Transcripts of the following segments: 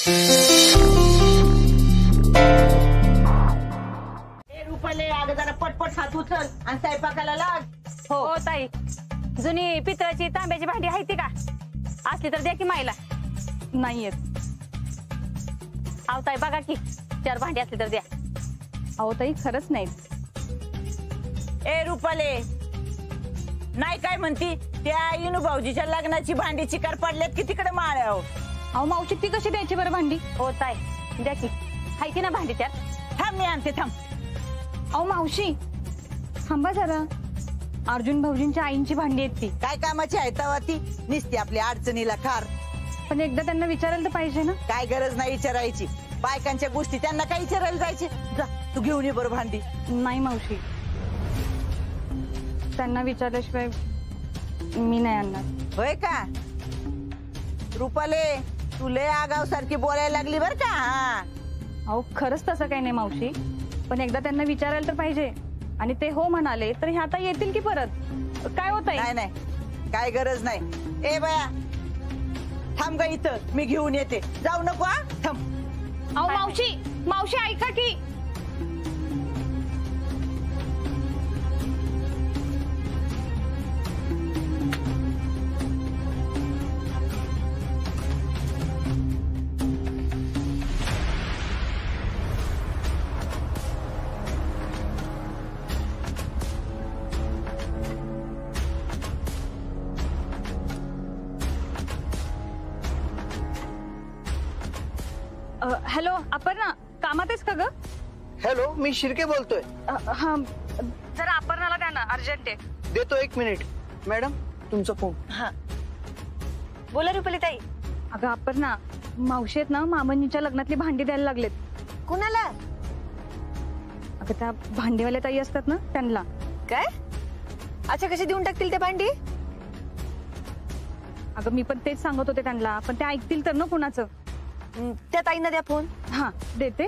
रुपाले अगं जरा पटपट हात उचल आणि स्वयंपाकाला लाग. हो ताई, जुनी पितळाची तांब्याची भांडी आहे ती का? असली तर द्या की माईला. नाही येत. अहो ताई बघा की 4 भांडी असली तर द्या. अहो ताई खरंच नाही. ए रुपाले, नाही काय म्हणती? त्या इनू भाऊजीच्या लग्नाची भांडी चिकार पडल्यात की तिकडे माळ्याव. अहो मावशी ती कशी द्यायची बरं भांडी? हो ताई द्या की, हाय की ना भांडी त्यात? थांब मी आणते थांब. अहो मावशी थांबा जरा. अर्जुन भाऊजींच्या आईंची भांडी आहेत ती. काय कामाची आहे तवा ती? निसती आपल्या अडचणीला खार. पण एकदा त्यांना विचारायला तर पाहिजे ना. काय गरज नाही विचारायची. बायकांच्या गोष्टी त्यांना काय विचारायला जायचे? जा तू घेऊन ये बरं भांडी. नाही मावशी, त्यांना विचारल्याशिवाय मी नाही आणणार. होय का रुपाले, तू लय आगाव सारखी बोलायला लागली बर का. हा अहो खरंच तसं काही नाही मावशी, पण एकदा त्यांना विचारायला तर पाहिजे. आणि ते हो म्हणाले तर हे आता येतील की परत. काय होत नाही नाही काय गरज नाही. ए बया थांब ग इथं, मी घेऊन येते. जाऊ नको हा, थांब. अहो मावशी, मावशी ऐका की. हॅलो अपर्णा, कामात आहेस का ग? हॅलो, मी शिर्के बोलतोय. हा जरा अपर्णाला द्या ना, अर्जंट आहे. देतो 1 मिनिट. मॅडम तुमचा फोन. हा बोला रुपाली ताई. अगं अपर्णा, मावशी आहेत ना मामनीच्या लग्नातली भांडी द्यायला लागलेत. कुणाला? अगं त्या भांडीवाल्या ताई असतात ना त्यांना. काय? अच्छा, कशी देऊन टाकतील त्या भांडी? अगं मी पण तेच सांगत होते त्यांना, पण ते ऐकतील तर ना कुणाचं. त्या ताईंना द्या फोन. हा देते.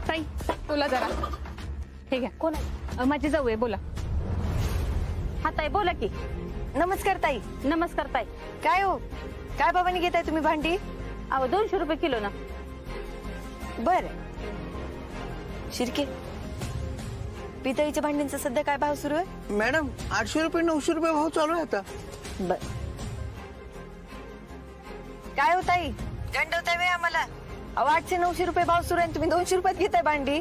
ताई तुला जरा हे घ्या. कोण? माझी जाऊ आहे, बोला. हा ताई बोला की. नमस्कार ताई. नमस्कार ताई. काय हो, काय भावाने घेताय तुम्ही भांडी? अहो 200 रुपये किलो ना. बर शिर्के, पितळीच्या भांड्यांचा सध्या काय भाव सुरू आहे? मॅडम 800 रुपये 900 रुपये भाव चालू आहे आता. बर काय हो ताई, गंडवताय वे आम्हाला? अहो 800-900 रुपये भाव सुरू आहे, तुम्ही 200 रुपयात घेताय भांडी.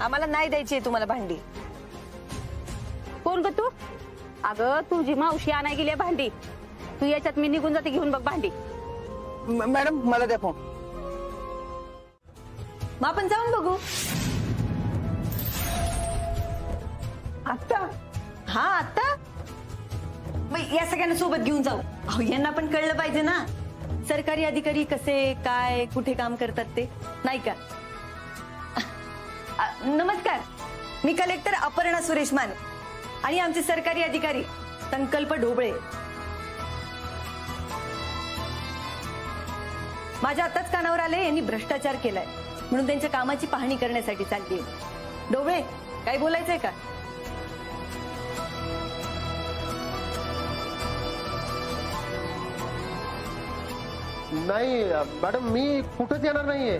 आम्हाला नाही द्यायची तुम्हाला भांडी. कोण ग तू? अगं तुझी मावशी आणाय गेली भांडी. तू याच्यात मी निघून जाते, घेऊन बघ भांडी. मॅडम मला द्या फोन. मग आपण जाऊन बघू. आता? हा आता. मग या सगळ्यांना सोबत घेऊन जाऊ. अहो यांना पण कळलं पाहिजे ना, सरकारी अधिकारी कसे काय कुठे काम करतात ते, नाही का? नमस्कार, मी कलेक्टर अपर्णा सुरेश माने आणि आमचे सरकारी अधिकारी संकल्प ढोबळे. माझ्या आताच कानावर आले यांनी भ्रष्टाचार केलाय, म्हणून त्यांच्या कामाची पाहणी करण्यासाठी चालली. ढोबळे काय बोलायचंय का? नाही मॅडम, मी कुठंच येणार नाहीये.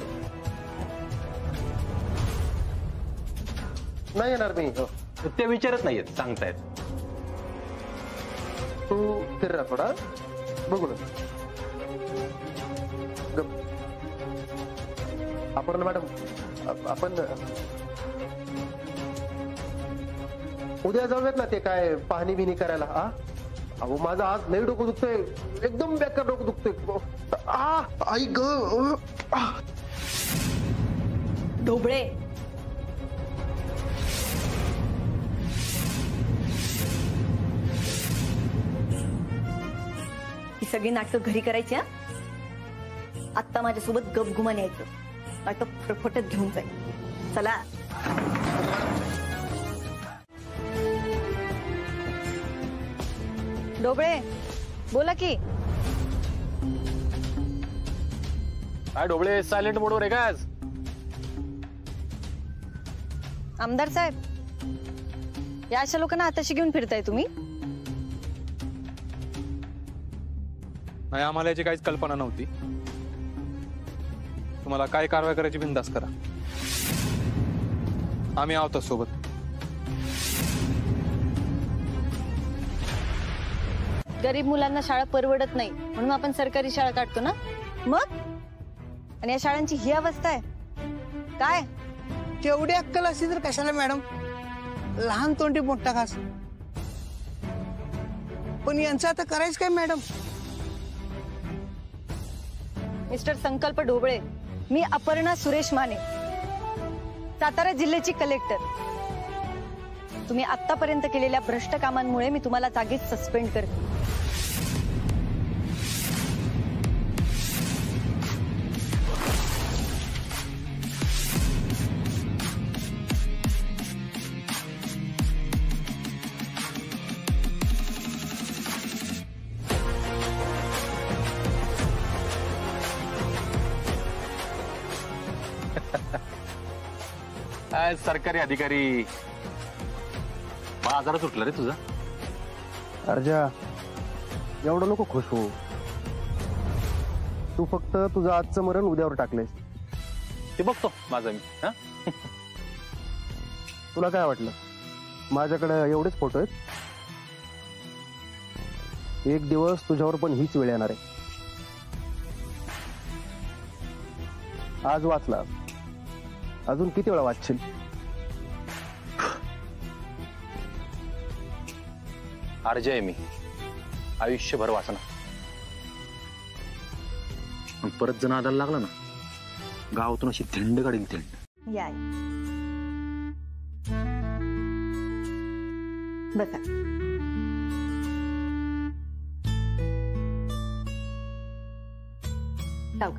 नाही येणार मी. ते विचारत नाहीयेत, सांगतायत. तू फिर राहा थोडा, बघू ना. आपण मॅडम आपण उद्या जाऊयात ना ते काय पाहणी बिनी करायला. हा अहो माझं आज लई डोकं दुखतंय, एकदम बेकार डोकं दुखतंय. आई ग. ढोबळे ही सगळी नाटकं घरी करायची. आता माझ्यासोबत गपगुमान यायचं, नाही तर फटफटत घेऊन जाईल. चला. ढोबळे बोला की. काय ढोबळे सायलेंट मोडवर आहे का आज? आमदार साहेब, या अशा लोकांना आताशी घेऊन फिरताय तुम्ही? नाही, आम्हाला याची काहीच कल्पना नव्हती. तुम्हाला काय कारवाई करायची बिनधास्त करा, आम्ही आहोत सोबत. गरीब मुलांना शाळा परवडत नाही म्हणून आपण सरकारी शाळा काढतो ना. मग आणि या शाळांची ही अवस्था आहे काय? तेवढी अक्कल असती तर कशाला मॅडम लहान तोंडी मोठा घास. पण यांचं आता करायचं काय मॅडम? मिस्टर संकल्प ढोबळे, मी अपर्णा सुरेश माने, सातारा जिल्ह्याची कलेक्टर. तुम्ही आतापर्यंत केलेल्या भ्रष्ट कामांमुळे मी तुम्हाला जागीच सस्पेंड करते. आज सरकारी अधिकारी बाजारात सुटला रे तुझा. अर्जा, एवढं नको खुश हो. तू फक्त तुझं आजचं मरण उद्यावर टाकलेस. ते बघतो माझा मी. हा, तुला काय वाटलं माझ्याकडे एवढेच फोटो आहेत? एक दिवस तुझ्यावर पण हीच वेळ येणार आहे. आज वाचला, अजून किती वेळा वाचशील? अर्ज आहे मी, आयुष्यभर वाचना. परत जण आदाला लागला ना, गावातून अशी थंड काढील थंड. या बसा. टाक.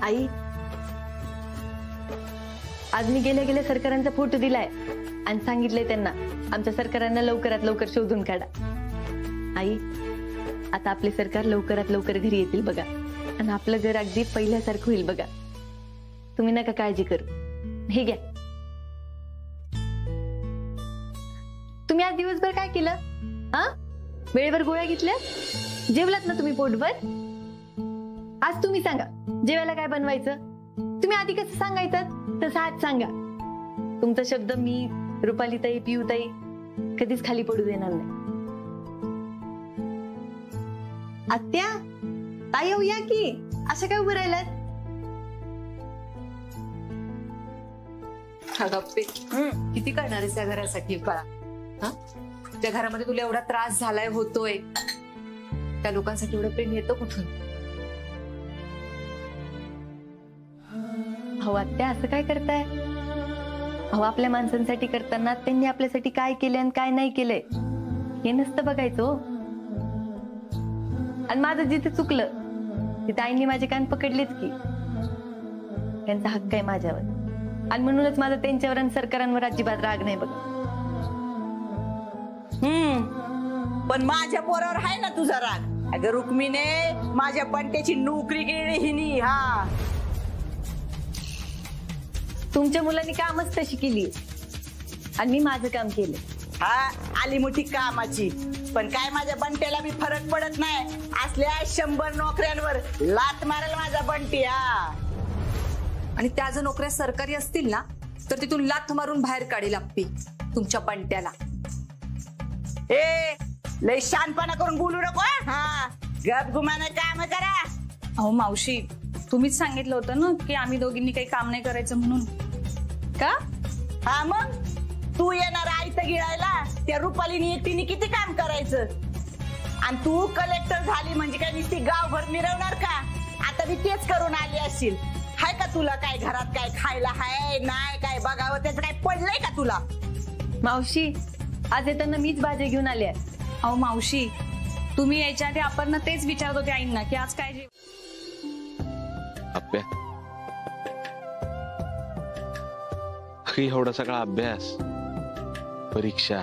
आई, आज मी गेल्या गेल्या सरकारांचा फोटो दिलाय आणि सांगितलंय त्यांना आमच्या सरकारांना लवकरात लवकर शोधून काढा. आई, आता आपले सरकार लवकरात लवकर घरी येतील बघा आणि आपलं घर अगदी पहिल्यासारखं होईल बघा. तुम्ही नका काळजी करू. हे घ्या. तुम्ही आज दिवसभर काय केलं? हा, वेळेवर गोळ्या घेतल्या? जेवलात ना तुम्ही पोटभर? आज तुम्ही सांगा जेवायला काय बनवायचं? तुम्ही आधी कसं सांगायचं तसं आज सांगा. तुमचा शब्द मी, रुपालीताई, पियूताई कधीच खाली पडू देणार नाही. आत्या, ताई येऊ या की. असं काय उभं राहिलात? किती करणार आहेस त्या घरासाठी बाळा? हा, त्या घरामध्ये तुला एवढा त्रास झालाय, होतोय, त्या लोकांसाठी एवढं प्रेम येतं कुठून? अहो आत्या, असं काय करताय? अहो, आपल्या माणसांसाठी करताना त्यांनी आपल्यासाठी काय केलंय आणि काय नाही केलंय हे नसतं बघायचं. आणि माझं जिथे चुकलं तिथे आईने माझे कान पकडलेच की. त्यांचा हक्क आहे माझ्यावर आणि म्हणूनच माझा त्यांच्यावर आणि सरकारांवर अजिबात राग नाही बघ. पण माझ्या पोरावर आहे ना तुझा राग. अगं रुक्मिणे, माझ्या बंट्याची नोकरी गेली हिनी. हा, तुमच्या मुलांनी कामच तशी केली आणि मी माझं काम केलं. हा, आली मोठी कामाची. पण काय माझ्या बंट्याला बी फरक पडत नाही. असल्या 100 नोकऱ्यांवर लात मारेल माझा बंटी. हा, आणि त्या जर नोकऱ्या सरकारी असतील ना तर तिथून लाथ मारून बाहेर काढेल आप्पी तुमच्या बंट्याला. ए, लय शानपणा करून बोलू नको. हा, गप गुमाने काम करा. अहो मावशी, तुम्हीच सांगितलं होतं ना की आम्ही दोघींनी काही काम नाही करायचं म्हणून. का? हा, मग तू येणार आयत गिळायला, त्या रुपालीनी एकटीने किती काम करायचं? आणि तू कलेक्टर झाली म्हणजे काय नुसती गावभर मिरवणार का? आता मी तेच करून आली असशील. हाय का तुला काय घरात काय खायला हाय नाही काय बघावं त्याचं काय पडलंय का तुला? मावशी, आज येताना मीच भाजी घेऊन आले. अहो मावशी, तुम्ही यायच्या आधी आपण तेच विचारत होते आईंना की आज काय जेव. अभ्या, एवढा सगळा अभ्यास, परीक्षा,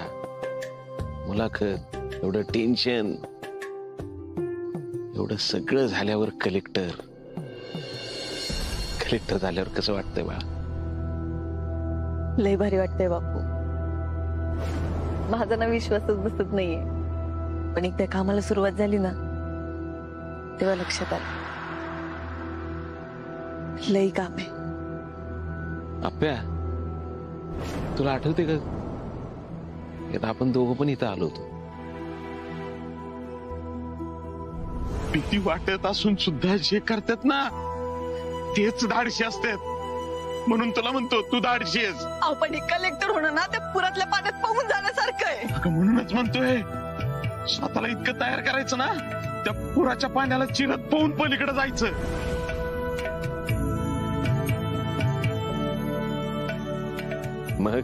मुलाखत, एवढं टेन्शन, एवढं सगळं झाल्यावर कलेक्टर झाल्यावर कसं वाटतंय बाळा? लय भारी वाटतंय बापू. माझा ना विश्वासच बसत नाहीये, पण एकदा कामाला सुरुवात झाली ना तेव्हा लक्षात आलं लय काम आहे. आप्या, तुला आठवते का एकदा आपण दोघं पण इथं आलो होतो? भीती वाटत असून सुद्धा जे करतात ना तेच धाडशी असतात. म्हणून तुला म्हणतो तू धाडशी आहेस. आपण कलेक्टर होणं ना त्या पुरातल्या पाण्यात पाहून जाण्यासारखं आहे. अगं म्हणूनच म्हणतोय स्वतःला इतकं तयार करायचं ना त्या पुराच्या पाण्याला चिरत पाहून पलीकडे जायचं. मग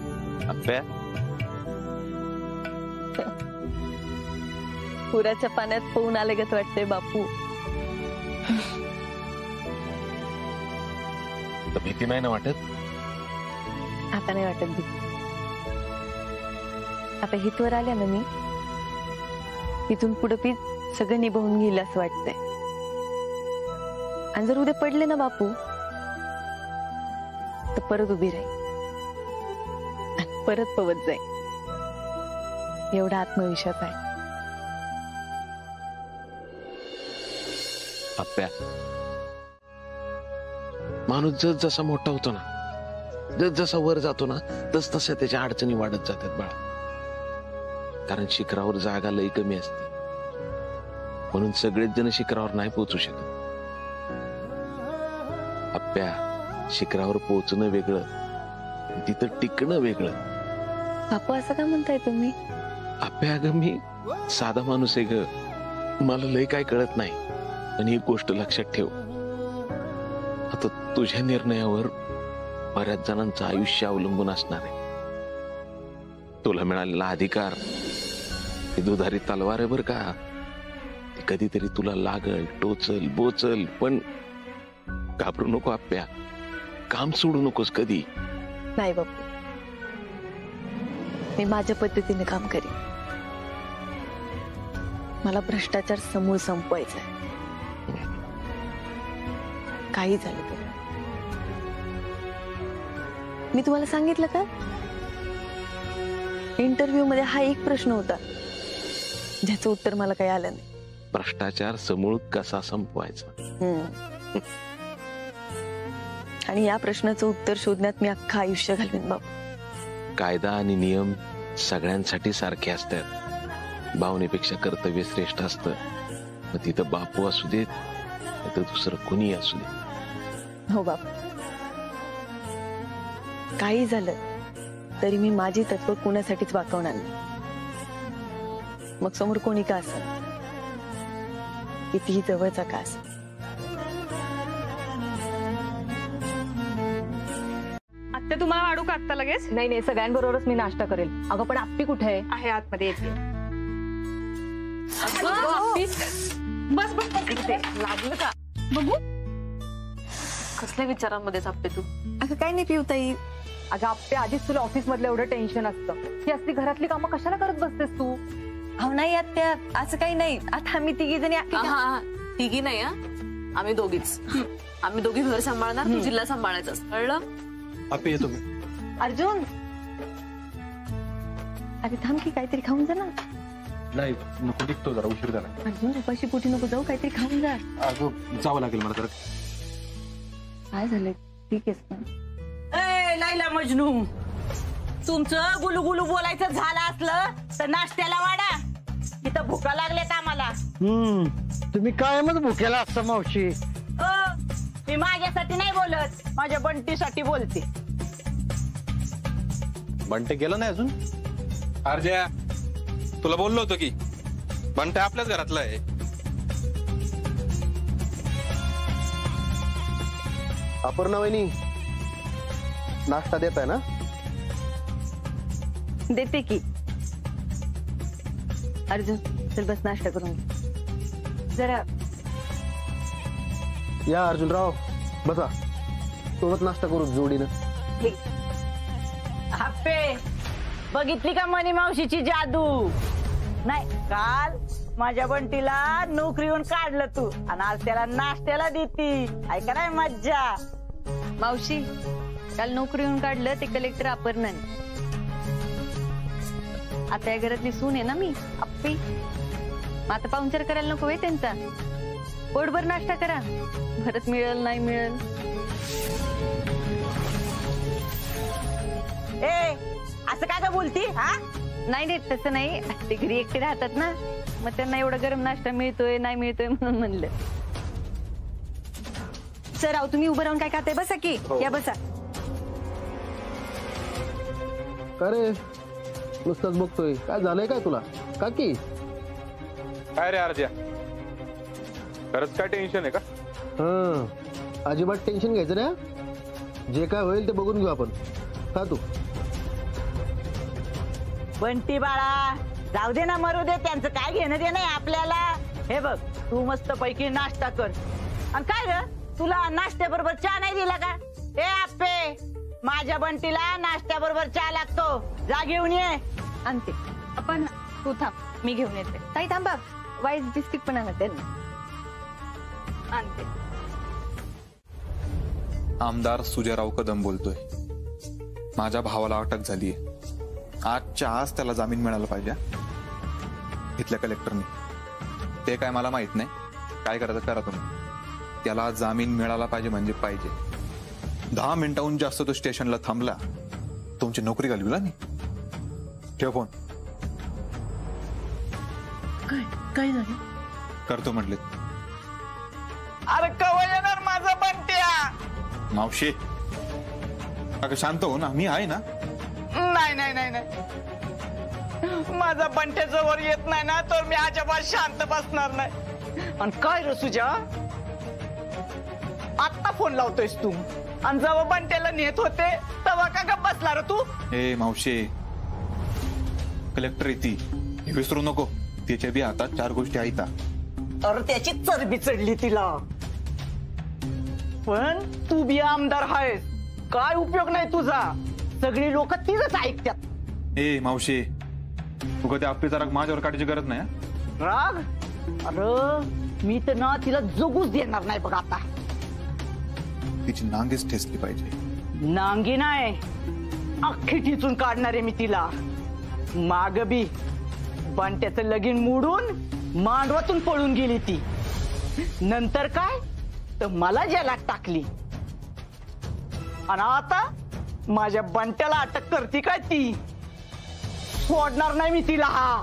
आप्या, पुराच्या पाण्यात पोहून आलेगत वाटतंय बापू. तर भीती नाही ना वाटत? आता नाही वाटत भीती. आता हितवर आल्या ना मी, तिथून पुढे पी सगळं निभावून घेईल असं वाटतंय. आणि जर उद्या पडले ना बापू तर परत उभी राहील आणि परत पवत जाईल. एवढा आत्मविश्वास आहे. आप्या, माणूस जस जसा मोठा होतो ना, जस जसा वर जातो ना, तस तशा त्याच्या अडचणी वाढत जातात बाळा. कारण शिखरावर जागा लई कमी असते, म्हणून सगळेच जण शिखरावर नाही पोहोचू शकत. आप्या, शिखरावर पोहोचणं वेगळं, तिथं टिकणं वेगळं. बापू असं का म्हणताय तुम्ही? आप्या, अगं मी साधा माणूस आहे ग, मला लय काय कळत नाही. पण ही गोष्ट लक्षात ठेव, आता तुझ्या निर्णयावर बऱ्याच जणांचं आयुष्य अवलंबून असणार आहे. तुला मिळालेला अधिकार ही दुधारी तलवार आहे बर का. ती कधीतरी तुला लागल, टोचल, बोचल, पण घाबरू नको आप्या. काम सोडू नकोस कधी. नाही बापू, मी माझ्या पद्धतीने काम करीन. मला भ्रष्टाचार समूळ संपवायचा आहे. काही झालं तरी. मी तुम्हाला सांगितलं का, इंटरव्ह्यू मध्ये हा एक प्रश्न होता ज्याचं उत्तर मला काही आलं नाही. भ्रष्टाचार समूळ कसा संपवायचा. आणि या प्रश्नाचं उत्तर शोधण्यात मी अख्खं आयुष्य घालवीन बाबू. कायदा आणि नियम सगळ्यांसाठी सारखे असतात. भावनेपेक्षा कर्तव्य श्रेष्ठ असतं. मग तिथं बापू असू देत तर दुसरं कुणी असू दे. हो बापू, काही झालं तरी मी माझी तत्व कुणासाठीच वाकवणार नाही. मग समोर कोणी का असेल, कितीही जवळचा का असेल. आत्ता तुम्हाला वाढू का आत्ता लगेच? नाही नाही, सगळ्यांबरोबरच मी नाश्ता करेल. अगं पण आप्पी कुठे आहे? आतमध्ये येते. बस बस इथे. लागलं का? बघू. कसल्या विचारांमध्ये आप्पे तू? अगं काय नाही पिवताई. अगं आप्पे, आधीच तुला ऑफिस मधलं एवढं टेन्शन असतं. ही असली घरातली कामं कशाला करत बसतेस तू? अहो नाही आत्या, असं काही नाही. आता आम्ही तिघी जणी तिघी नाही, आम्ही दोघीच. आम्ही दोघी घर सांभाळणार, तू जिल्हा सांभाळायचं, कळलं? आपे येतो मी. अर्जुन, अरे थांब की काहीतरी खाऊन जा ना. नाही नको, निघतो जरा, उशीर झाला. अर्जुन उपाशी पोटी नको जाऊ, काहीतरी खाऊन जा. अगं जावं लागेल मला जरा. काय झालंय? ठीक आहेस ना? लैला मजनू, तुमचं गुलुगुलू बोलायचं झालं असलं तर नाश्त्याला वाढा. इथं भुका लागल्यात आम्हाला. तुम्ही कायमच भुकेला असता मावशी. मी माझ्यासाठी नाही बोलत, माझ्या बंटीसाठी बोलते. बंटे गेला नाही अजून? अर्ज्या, तुला बोललो होतो की बंटे आपल्याच घरातला आहे. अपर्णा वहिनी, नाश्ता देताय ना? देते की. अर्जुन चल बस, नाश्ता करून घे जरा. या अर्जुनराव, बसा, सोबत नाश्ता करू जोडीनं. आप्पे, बघितली का मनी मावशीची जादू? नाही काल माझ्या बंटीला नोकरीहून काढलं तू आणि आज त्याला नाश्त्याला देती. ऐका नाही मज्जा. मावशी काल नोकरीहून काढलं ते कलेक्टर अपर्णाने. आता या घरातली सून आहे ना मी अप्पी. मग आता पाहुणचार करायला नको आहे त्यांचा. पोटभर नाश्ता करा. भरत मिळेल नाही मिळेल. ए असं काय का बोलती? हा नाही नाही तसं नाही. ते घरी एकटे राहतात ना मग त्यांना एवढा गरम नाश्ता मिळतोय नाही मिळतोय म्हणून म्हणलं. सर राव तुम्ही उभं राहून काय खाते? बसा की. या बसा. का रे नुसतंच बघतोय? काय झालंय काय तुला काकी? काय रे अर्ज्या, खरंच काय टेन्शन आहे का? अजिबात टेन्शन घ्यायचं ना. जे काय होईल ते बघून घेऊ आपण. का तू बंटी बाळा जाऊ दे ना मरू दे. त्यांचं काय घेणं देणं आहे आपल्याला. हे बघ तू मस्त पैकी नाश्ता कर. आणि काय ग तुला नाश्त्याबरोबर चहा नाही दिला का? ए आप्पे माझ्या बंटीला नाश्त्याबरोबर चहा लागतो. जा घेऊन ये. आणते. आपण तू थांब मी घेऊन येते. ताई थांबा. वाईस बिस्किट पण आणते. आणते. आमदार सुजयराव कदम बोलतोय. माझ्या भावाला अटक झालीये. आजच्या आज त्याला जामीन मिळाला पाहिजे इथल्या कलेक्टरनी. ते काय मला माहित नाही. काय करायचं करा तुम्ही. त्याला जामीन मिळाला पाहिजे म्हणजे पाहिजे. 10 मिनिटाहून जास्त तो स्टेशनला थांबला तुमची नोकरी घालविला नाही. ठेव फोन. काय झालं? करतो म्हटले. अरे कवा येणार माझा बंट्या? मावशी अगं शांत हो ना. मी आहे ना. नाही नाही नाही नाही माझा बंट्या जवळ येत नाही ना तर मी अजिबात शांत बसणार नाही. आणि काय रे सुजा आत्ता फोन लावतोयस तू आणि जेव्हा बंट्याला नेत होते तेव्हा का गप्प बसला रे तू? ए मावशी कलेक्टर येते हे विसरू नको. त्याच्या बी हातात 4 गोष्टी आहेत. अरे त्याची चरबी चढली तिला. पण तू बी आमदार आहेस काय उपयोग नाही तुझा. सगळी लोक तिथंच ऐकतात. ए मावशी तू कधी आपलीचा राग माझ्यावर काढायची गरज नाही. राग? अरे मी तर ना तिला जगूच देणार नाही बघ. आता तिची नांगीच ठेचली पाहिजे. नांगी नाही अख्खी ठिचून काढणार आहे मी तिला. माग बी बंट्याचं लगीन मोडून मांडवातून पळून गेली ती. नंतर काय तर मला जेलात टाकली. आणि आता माझ्या बंट्याला अटक करते काय ती? सोडणार नाही मी तिला. हा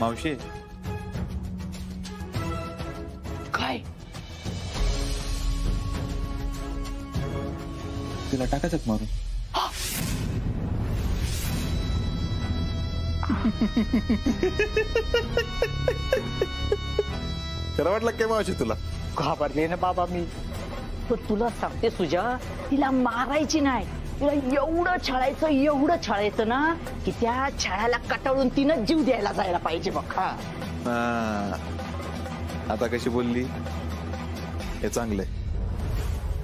मावशी काय तिला टाकायचं मारून. खरं वाटलं काय मावशी तुला? घाबरले ना बाबा मी. पण तुला सांगते सुजा तिला मारायची नाही. तिला एवढं छळायचं ना की त्या छळाला कटाळून तिनं जीव द्यायला जायला पाहिजे बघ. आता कशी बोलली हे चांगलंय.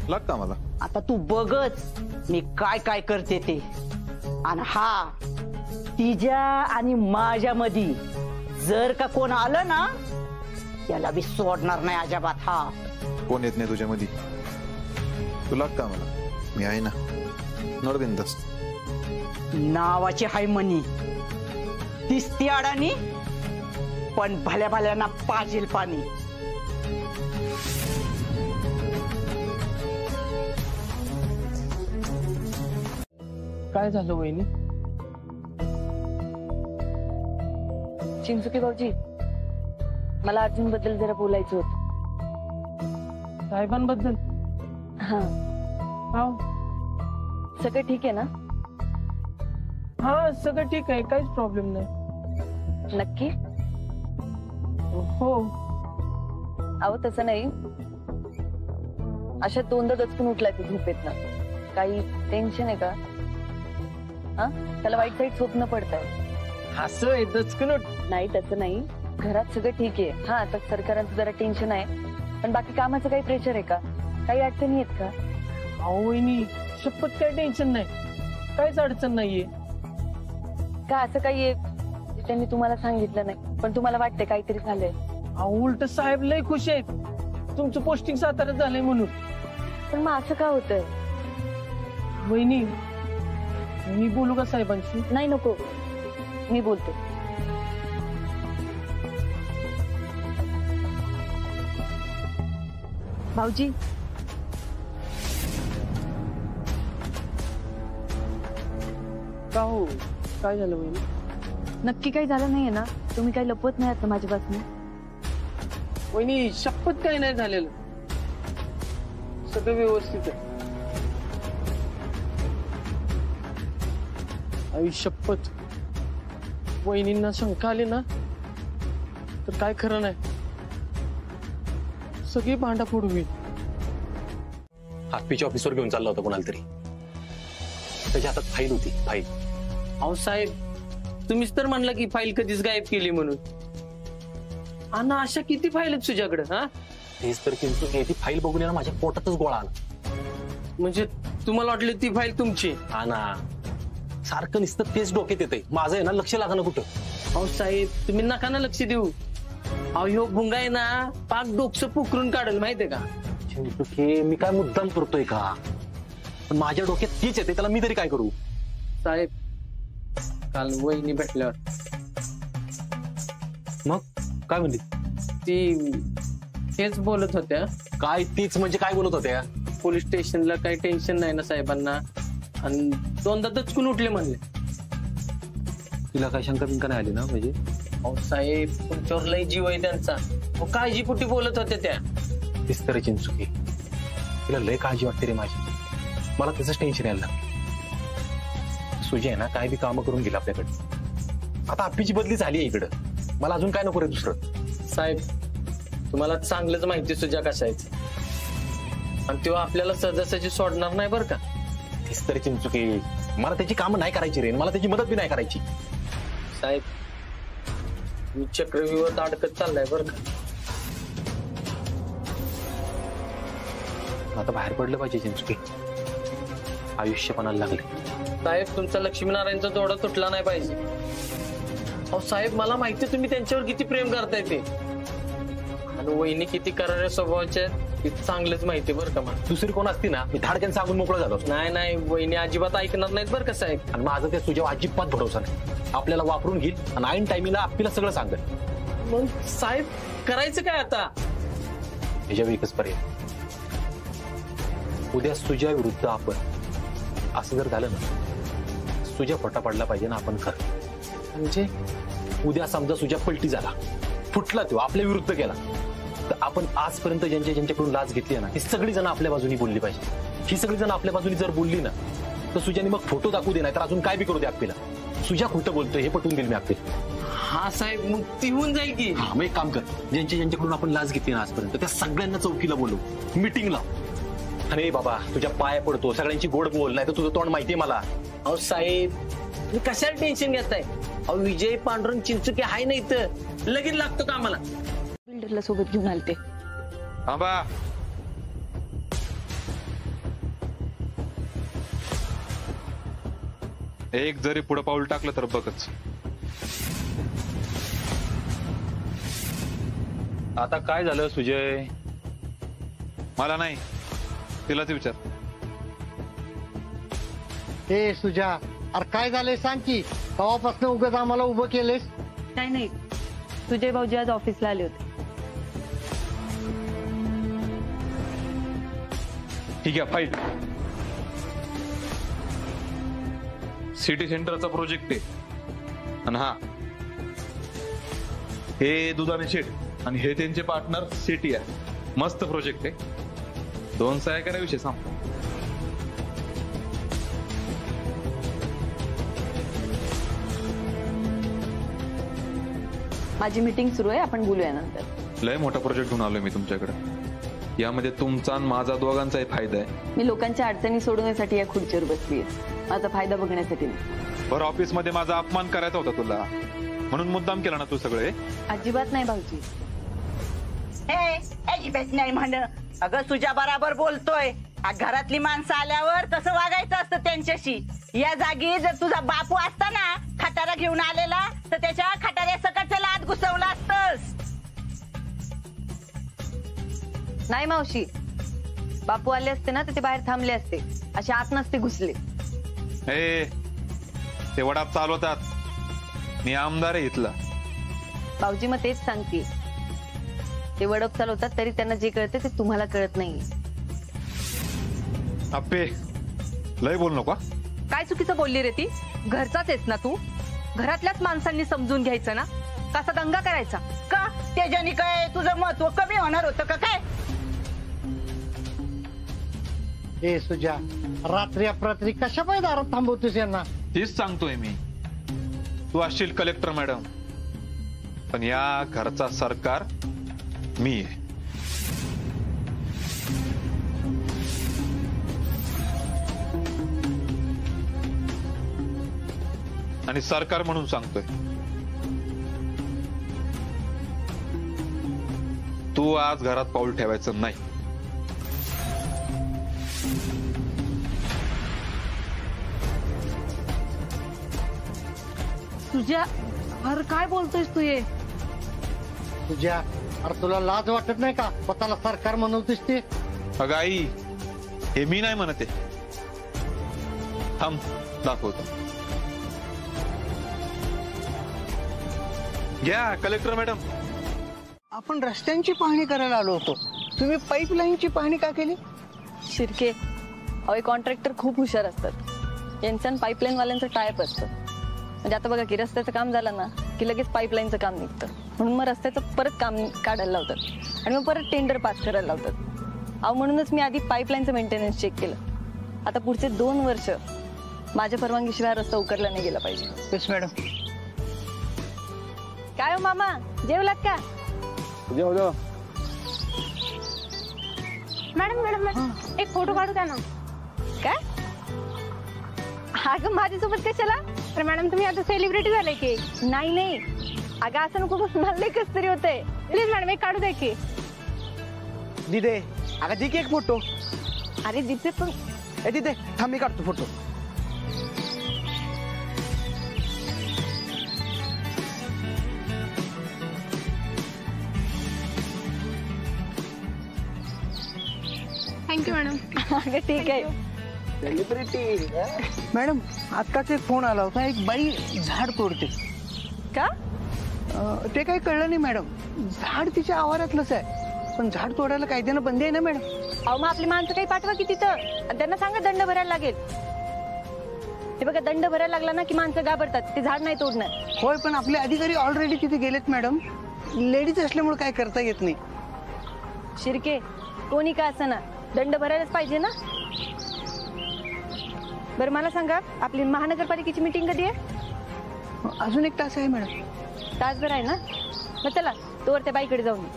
लागतं मला. आता तू बघच मी काय काय करते ते. आणि हा तिच्या आणि माझ्या मध्ये जर का कोण आलं ना त्याला बी सोडणार नाही अजिबात. हा कोण येत नाही तुझ्या मध्ये. तू लागतं मला. मी आहे ना. नडबिंदस नावाची हाय मनी दिसती अडाणी पण भल्या भल्यांना पाजेल पाणी. काय झालं वहिनी? चिंचुके भाऊजी मला अर्जुन बद्दल जरा बोलायचं होतं. साहेबांबद्दल? हा सगळं ठीक आहे ना? हा सगळं ठीक आहे काहीच प्रॉब्लेम नाही. नक्की? हो. अहो तसं नाही. अशा 2दा दचकून उठलाय तू झोपेत ना. काही टेन्शन आहे का? हा त्याला वाईट वाईट स्वप्न पडताय. असं आहे दचकन नाही तसं नाही. घरात सगळं ठीक आहे. हा आता सरकारांचं जरा टेन्शन आहे पण बाकी कामाचं काही प्रेशर आहे का? काही अडचणी आहेत का? अहो वहिनी शपथ काही टेन्शन नाही. काहीच अडचण नाहीये. का असं काही आहे जे त्यांनी तुम्हाला सांगितलं नाही पण तुम्हाला वाटतंय काहीतरी झालंय? उलट साहेब लय खुश आहेत तुमचं पोस्टिंग साताऱ्यात झालंय म्हणून. पण मग असं का होतंय? वहिनी मी बोलू का साहेबांशी? नाही नको, मी बोलते. भाऊजी, का हो काय झालं वहिनी? नक्की काही झालं नाहीये ना? तुम्ही काही लपवत नाही आता माझ्यापासून? वहिनी शपथ काही नाही झालेलं, सगळं व्यवस्थित आहे. आई शपथ, वहिनींना शंका आली ना तर काय खरं नाही, सगळी भांडाफोड होईल. हातपीच्या ऑफिसवर घेऊन चालला होता कोणाला तरी, त्याच्या हातात फाईल होती. फाईल. अहो साहेब, तुम्हीच तर म्हणला की फाईल कधीच गायब केली म्हणून. आणि अशा किती फाईल आहेत तुझ्याकडे? हा तेच तर किंतु ती फाईल बघून याला माझ्या पोटातच गोळा आला. म्हणजे तुम्हाला वाटलं ती फाईल तुमची? हा ना, सारखं नुसतं तेच डोक्यात येतंय. माझं आहे ना लक्ष लागणं कुठं. अहो साहेब, तुम्ही नका ना लक्ष देऊ. अहो ह्यो भुंगा आहे ना पाक डोकसं पुकरून काढेल माहितीये का? मी काय मुद्दाम करतोय का? पण माझ्या डोक्यात तीच येते, त्याला मी तरी काय करू? साहेब, काल वहिनी भेटल्यावर मग काय म्हणली ती? हेच बोलत होत्या. काय तीच म्हणजे काय बोलत होत्या? पोलीस स्टेशनला काही टेन्शन नाही ना साहेबांना, आणि दोनदा दचकून उठले म्हणले. तिला काय शंका बिंका नाही आली ना? म्हणजे अहो साहेब, तुमच्यावर लय जीव आहे त्यांचा. काळजीपोटी बोलत होत्या त्या. तीच तरी चिंचुकी, तिला लय काळजी वाटते रे माझी. मला त्याच टेन्शन यायला लागलं. सुजय ना काय बी कामं करून गेला आपल्याकडे. आता आप्पीची बदली झाली आहे इकडं, मला अजून काय नको रे दुसरं. साहेब, तुम्हाला चांगलंच माहिती सुजा कसा आहे, आणि तेव्हा आपल्याला सहजासहजी सोडणार नाही बरं का. तीच तरी चिंचुकी, मला त्याची कामं नाही करायची रे, मला त्याची मदत बी नाही करायची. साहेब, मी चक्रव्यूहात अडकत चाललाय बरं का. आता बाहेर पडलं पाहिजे चिंचुकी, आयुष्य पणाला लागले. साहेब, तुमचा लक्ष्मीनारायणचा जोडा तुटला नाही पाहिजे. अहो साहेब, मला माहिती तुम्ही त्यांच्यावर किती प्रेम करताय ते, आणि वहिनी किती कराऱ्या स्वभावाच्या आहेत ते चांगलंच माहिती बरं का मला. दुसरी कोण असती ना मी धाडक्यान सांगून मोकळं झालो. नाही नाही, वहिनी अजिबात ऐकणार नाहीत बरं का साहेब. आणि माझं त्या तुझ्यावर अजिबात भरोसा नाही. आपल्याला वापरून घेईल आणि ऐन टायमिंगला आपल्याला सगळं सांगेल. मग साहेब, करायचं काय आता? ह्याच्यावर एकच पर्याय, उद्या सुजया विरुद्ध आपण. असं जर झालं ना, सुजया खोटा पडला पाहिजे ना आपण खरं. म्हणजे उद्या समजा सुजया पलटी झाला, फुटला, तो आपल्या विरुद्ध गेला, तर आपण आजपर्यंत ज्यांच्याकडून लाच घेतली आहे ना, ती सगळी जण आपल्या बाजूनी बोलली पाहिजे. ही सगळी जण आपल्या बाजूनी जर बोलली ना, तर सुजाने मग फोटो दाखवू दे, नाही तर अजून काय बी करू दे आपल्याला. सुजा खोटं बोलतोय हे पटवून देईल मी आपल्याला. हा साहेब, मुक्ती होऊन जाईल की. हा, मग एक काम कर, ज्यांच्याकडून आपण लाच घेतली ना आजपर्यंत, त्या सगळ्यांना चौकीला बोलू, मीटिंग लाव. अरे बाबा, तुझ्या पाया पडतो, सगळ्यांची गोड बोल, नाही तर तुझं तोंड माहितीये मला. अहो साहेब, तुम्ही कशाला टेन्शन घेताय? अहो विजय पांडुरंग चिंचुके आहे ना इथं, लगेच लागतो का आम्हाला. बिल्डरला सोबत घेऊन आलते. थांबा. एक जरी पुढे पाऊल टाकलं तर बघच. आता काय झालं सुजय? मला नाही, तिलाच विचार. हे सुजा, अरे काय झालंय सांग की, तेव्हापासून उगाच आम्हाला उभं केलेस. काही नाही, तुझे भाऊजी आज ऑफिसला आले होते. ठीक आहे, फाईट. सिटी सेंटरचा प्रोजेक्ट आहे, आणि हा हे दुधाने शेट आणि हे त्यांचे पार्टनर सिटी आहे. मस्त प्रोजेक्ट आहे, 2 सह्या करा, विषय सांग. माझी मीटिंग सुरू आहे, आपण बोलूया नंतर. लय मोठा प्रोजेक्ट घेऊन आलोय मी तुमच्याकडे. यामध्ये तुमचा आणि माझा दोघांचाही फायदा आहे. मी लोकांच्या अडचणी सोडवण्यासाठी या खुर्चीवर बसली आहे, माझा फायदा बघण्यासाठी नाही. बरं, ऑफिस मध्ये माझा अपमान करायचा होता तुला, म्हणून मुद्दाम केला ना तू सगळे? अजिबात नाही भाऊजी. अजिबात नाही म्हण. अगं तुझ्या बराबर बोलतोय. घरातली माणसं आल्यावर तसं वागायचं असतं त्यांच्याशी. या जागी जर तुझा बापू असता ना, खटारा घेऊन आलेला तर त्याच्या खटाऱ्या सकटच्या लात घुसवला असतस. नाही मावशी, बापू आले असते ना तर ते बाहेर थांबले असते, असे आत नसते घुसले. ते वडाप चालवतात, मी आमदार आहे इथला. भाऊजी मग तेच सांगते, ते वडप चालवतात तरी त्यांना जे कळते ते तुम्हाला कळत नाही. अप्पे लय बोल नको. काय चुकीचं बोलली रे ती? घरचाच आहेस ना तू, घरातल्याच माणसांनी समजून घ्यायचं ना, कसा दंगा करायचा का? त्याच्यानी काय तुझं महत्व कमी होणार होतं का काय? ए सुजा, रात्री अपरात्री कशा पाय दारात थांबवतेस यांना? तीच सांगतोय मी. तू असशील कलेक्टर मॅडम, पण या घरचा सरकार मी आहे. आणि सरकार म्हणून सांगतोय, तू आज घरात पाऊल ठेवायचं नाही. तुझ्या अरे काय बोलतोयस तू? ये तुझ्या, अरे तुला लाज वाटत नाही का स्वतःला सरकार म्हणवतेस ते? अगं आई, हे मी नाही म्हणते. थांब दाखवतो. घ्या कलेक्टर मॅडम. आपण रस्त्यांची पाहणी करायला आलो होतो, तुम्ही पाईपलाईनची पाहणी का केली? शिर्के, अहो कॉन्ट्रॅक्टर खूप हुशार असतात. यांचं पाईपलाईन वाल्यांचं टायप असतं. म्हणजे आता बघा की रस्त्याचं काम झालं ना की लगेच पाईपलाईनचं काम निघतं, म्हणून मग रस्त्याचं परत काम काढायला लावतात आणि मग परत टेंडर पास करायला लावतात. अहो म्हणूनच मी आधी पाईपलाईनचं मेंटेनन्स चेक केलं. आता पुढचे 2 वर्ष माझ्या परवानगीशिवाय रस्ता उकरला नाही गेला पाहिजे. Yes madam. काय हो मामा, जेवलात का? जेवलो. मॅडम मॅडम मॅडम, एक फोटो काढू द्या ना. काय? अगं माझ्यासोबत कशाला? तर मॅडम तुम्ही आता सेलिब्रिटी झाले की? नाही नाही अगं असं नको, मला कस तरी होतंय. प्लीज मॅडम एक काढू द्या की. दिदे, अगं दे की एक फोटो. अरे दिदे पण दिदे थांब, मी काढतो फोटो. Thank you madam. अगं ठीक आहे. सेलिब्रिटी मॅडम, आत्ताच एक फोन आला होता, एक बाई झाड तोडते. का? ते काही कळलं नाही मॅडम. झाड तिच्या आवारातलंच आहे, पण झाड तोडायला कायद्यानं बंदी आहे ना मॅडम. अहो मग आपली माणसं काही पाठवा की तिथं, आणि त्यांना सांगा दंड भरायला लागेल. ते बघा, दंड भरायला लागला ना की माणसं घाबरतात, ते झाड नाही तोडणार. होय, पण आपले अधिकारी ऑलरेडी तिथे गेलेत मॅडम. लेडीज असल्यामुळे काय करता येत नाही. शिर्के, कोणी का असं ना, दंड भरायलाच पाहिजे ना. बरं मला सांगा, आपली महानगरपालिकेची मीटिंग कधी आहे? अजून 1 तास आहे मॅडम. तासभर आहे ना? मग चला तोवर त्या बाईकडे जाऊन येऊ.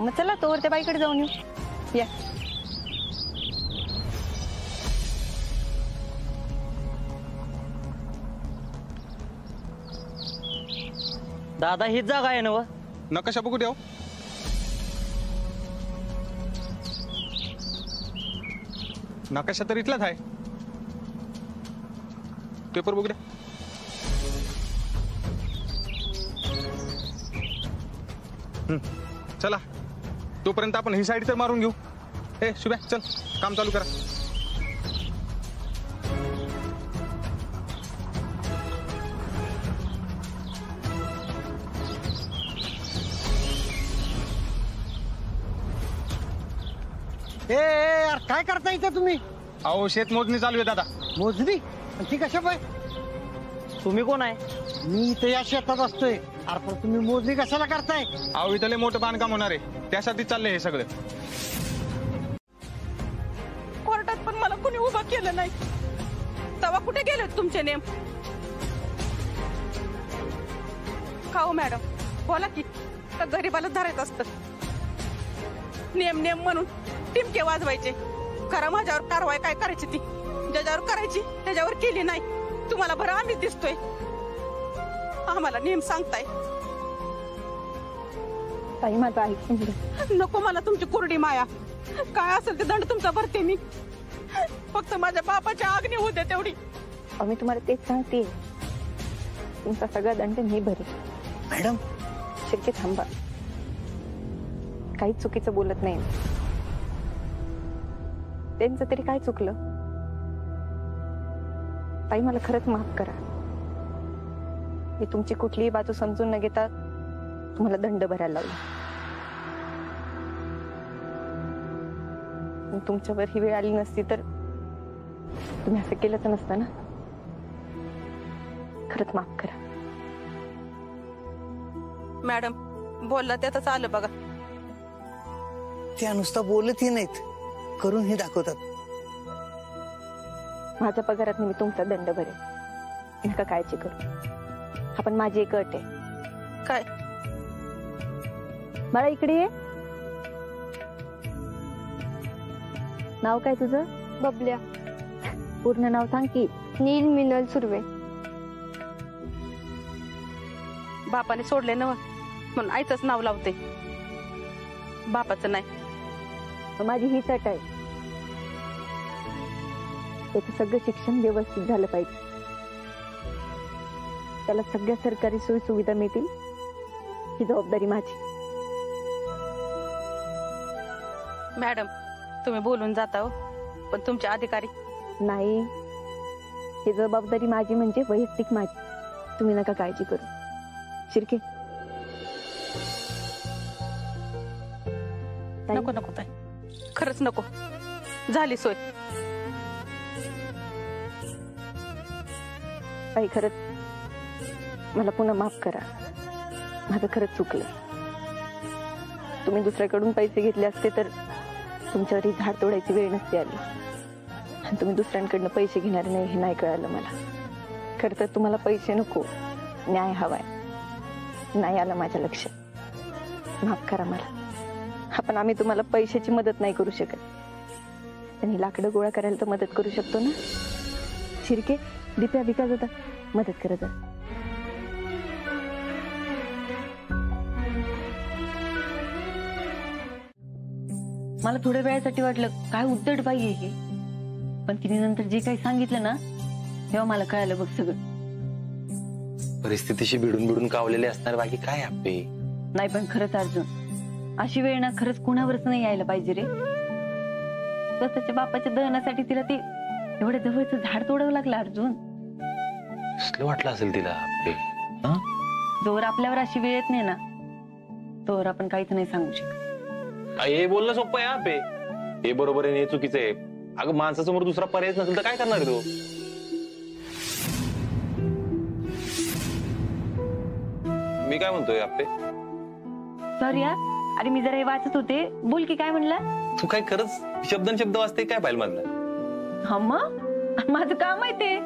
मग चला तोवर त्या बाईकडे जाऊन येऊ. या. दादा हीच जागा आहे ना? व नकाशा बघू द्या. नकाशा तर इथलाच आहे. पेपर बघू द्या. चला, तोपर्यंत आपण ही साईड तर मारून घेऊ. हे शुभ्या, चल काम चालू करा. यार काय करता इथं तुम्ही? अहो शेत मोजणी चालू आहे दादा. मोजणी? ती कशा पाय? तुम्ही कोण आहे? मी इथे या शेतात असतोय. अरे तुम्ही मोजणी कशाला करताय? अहो इथले मोठं बांधकाम होणार आहे, त्यासाठी चाललंय हे सगळं. कोर्टात पण मला कुणी उभा केलं नाही, तेव्हा कुठे गेले तुमचे नेम? खाऊ मॅडम, बोला की. का गरीबाला धरायचं असतं? नेम नेम म्हणून टिमके वाजवायचे. खरं माझ्यावर कारवाई काय करायची ती ज्याच्यावर करायची त्याच्यावर केली नाही. तुम्हाला बरं आम्ही दिसतोय, आम्हाला नेम सांगताय. ताई माझं ऐक. नको मला तुमची कोरडी माया. काय असेल ते दंड तुमचा भरते मी. फक्त माझ्या बापाच्या आग्नी होऊ दे तेवढी. मी तुम्हाला तेच सांगते, तुमचा सगळा दंड मी भरेन. मॅडम शिर्के थांबा, काहीच चुकीचं बोलत नाही. त्यांचं तरी काय चुकलं? ताई मला खरंच माफ करा. मी तुमची कुठलीही बाजू समजून न घेता तुम्हाला दंड भरायला लावला. तुमच्यावर ही वेळ आली नसती तर तुम्ही असं केलंच नसतं ना. खरंच माफ करा. मॅडम बोलला त्यातच आलं बघा. त्या नुसता बोलतही नाहीत, करूनही दाखवतात. माझ्या पगारात मी तुमचा दंड भरेन, नका काळजी करू. आपण माझी एक अट आहे. काय? मला इकडे ये. नाव काय तुझं? बबल्या. पूर्ण नाव सांग की. नील मिनल सुर्वे. बापाने सोडले ना म्हणून आईचंच नाव लावते, बापाचं नाही. माझी हीच अट आहे. त्याचं सगळं शिक्षण व्यवस्थित झालं पाहिजे. त्याला सगळ्या सरकारी सोयी सुविधा मिळतील ही जबाबदारी माझी. मॅडम तुम्ही बोलून जाता हो, पण तुमचे अधिकारी नाही. ही जबाबदारी माझी म्हणजे वैयक्तिक माझी. तुम्ही नका काळजी करू. शिर्के नको नको ताई, खरंच नको. झाली सोय. ताई खरंच मला पुन्हा माफ करा. माझं खरंच चुकलं. तुम्ही दुसऱ्याकडून पैसे घेतले असते तर तुमच्यावर ही झाड तोडायची वेळ नसती आली. आणि तुम्ही दुसऱ्यांकडनं पैसे घेणार नाही हे नाही कळालं मला. खरं तर तुम्हाला पैसे नको, न्याय हवाय. नाही आलं माझ्या लक्षात. माफ करा मला. आपण आम्ही तुम्हाला पैशाची मदत नाही करू शकत, पण ही लाकडं गोळा करायला तर मदत करू शकतो ना. शिर्के दिप्या विकास होता, मदत करत. मला थोड्या वेळासाठी वाटलं काय उद्धट बाई आहे ही, पण तिने नंतर जे काही सांगितलं ना तेव्हा मला कळालं बघ सगळं. परिस्थितीशी भिडून कावलेले असणार, बाकी काय आपे. नाही पण खरंच अर्जुन, अशी वेळ ना खरंच कुणावरच नाही यायला पाहिजे रे. स्वतःच्या बापाच्या दहनासाठी तिला ते एवढ्या जवळचं झाड तोडावं लागलं अर्जुन. कसलं वाटलं असेल तिला आपे. जोवर आपल्यावर अशी वेळ येत नाही ना तोवर आपण काहीच नाही सांगू शकत. हे बोलणं सोपं आहे आपे. हे बरोबर आहे, हे चुकीचं आहे. अगं माणसासमोर दुसरा पर्याय नसेल तर काय करणार आहे तो. मी काय म्हणतोय आपे. सॉरी यार, अरे मी जरा हे वाचत होते. बोल की काय म्हणला. तू काय खरंच शब्द वाचते काय फाईल मधलं. हा मग माझं काम आहे ते.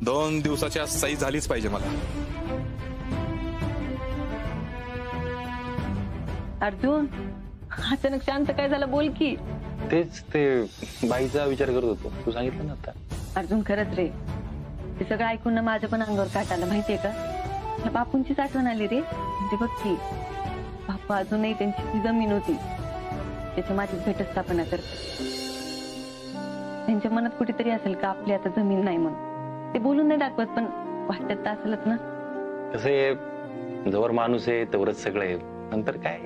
2 दिवसाची आज सही झालीच पाहिजे मला. अर्जुन अचानक शांत काय झालं बोल की. तेच ते बाईचा विचार करत होतो, तू सांगितलं ना आता. अर्जुन खरंच रे, ते सगळं ऐकून ना माझं पण अंगावर काट आलं माहितीये का. त्या बापूंचीच आठवण आली रे. म्हणजे बघ की बापू अजूनही त्यांची जी जमीन होती त्याच्या माझी भेटस्थापना करतात. त्यांच्या मनात कुठेतरी असेल का आपली आता जमीन नाही म्हणून. ते बोलून नाही दाखवत पण वाटत तर असेलच ना. कसं आहे, जवळ माणूस आहे तवरच सगळं आहे, नंतर काय.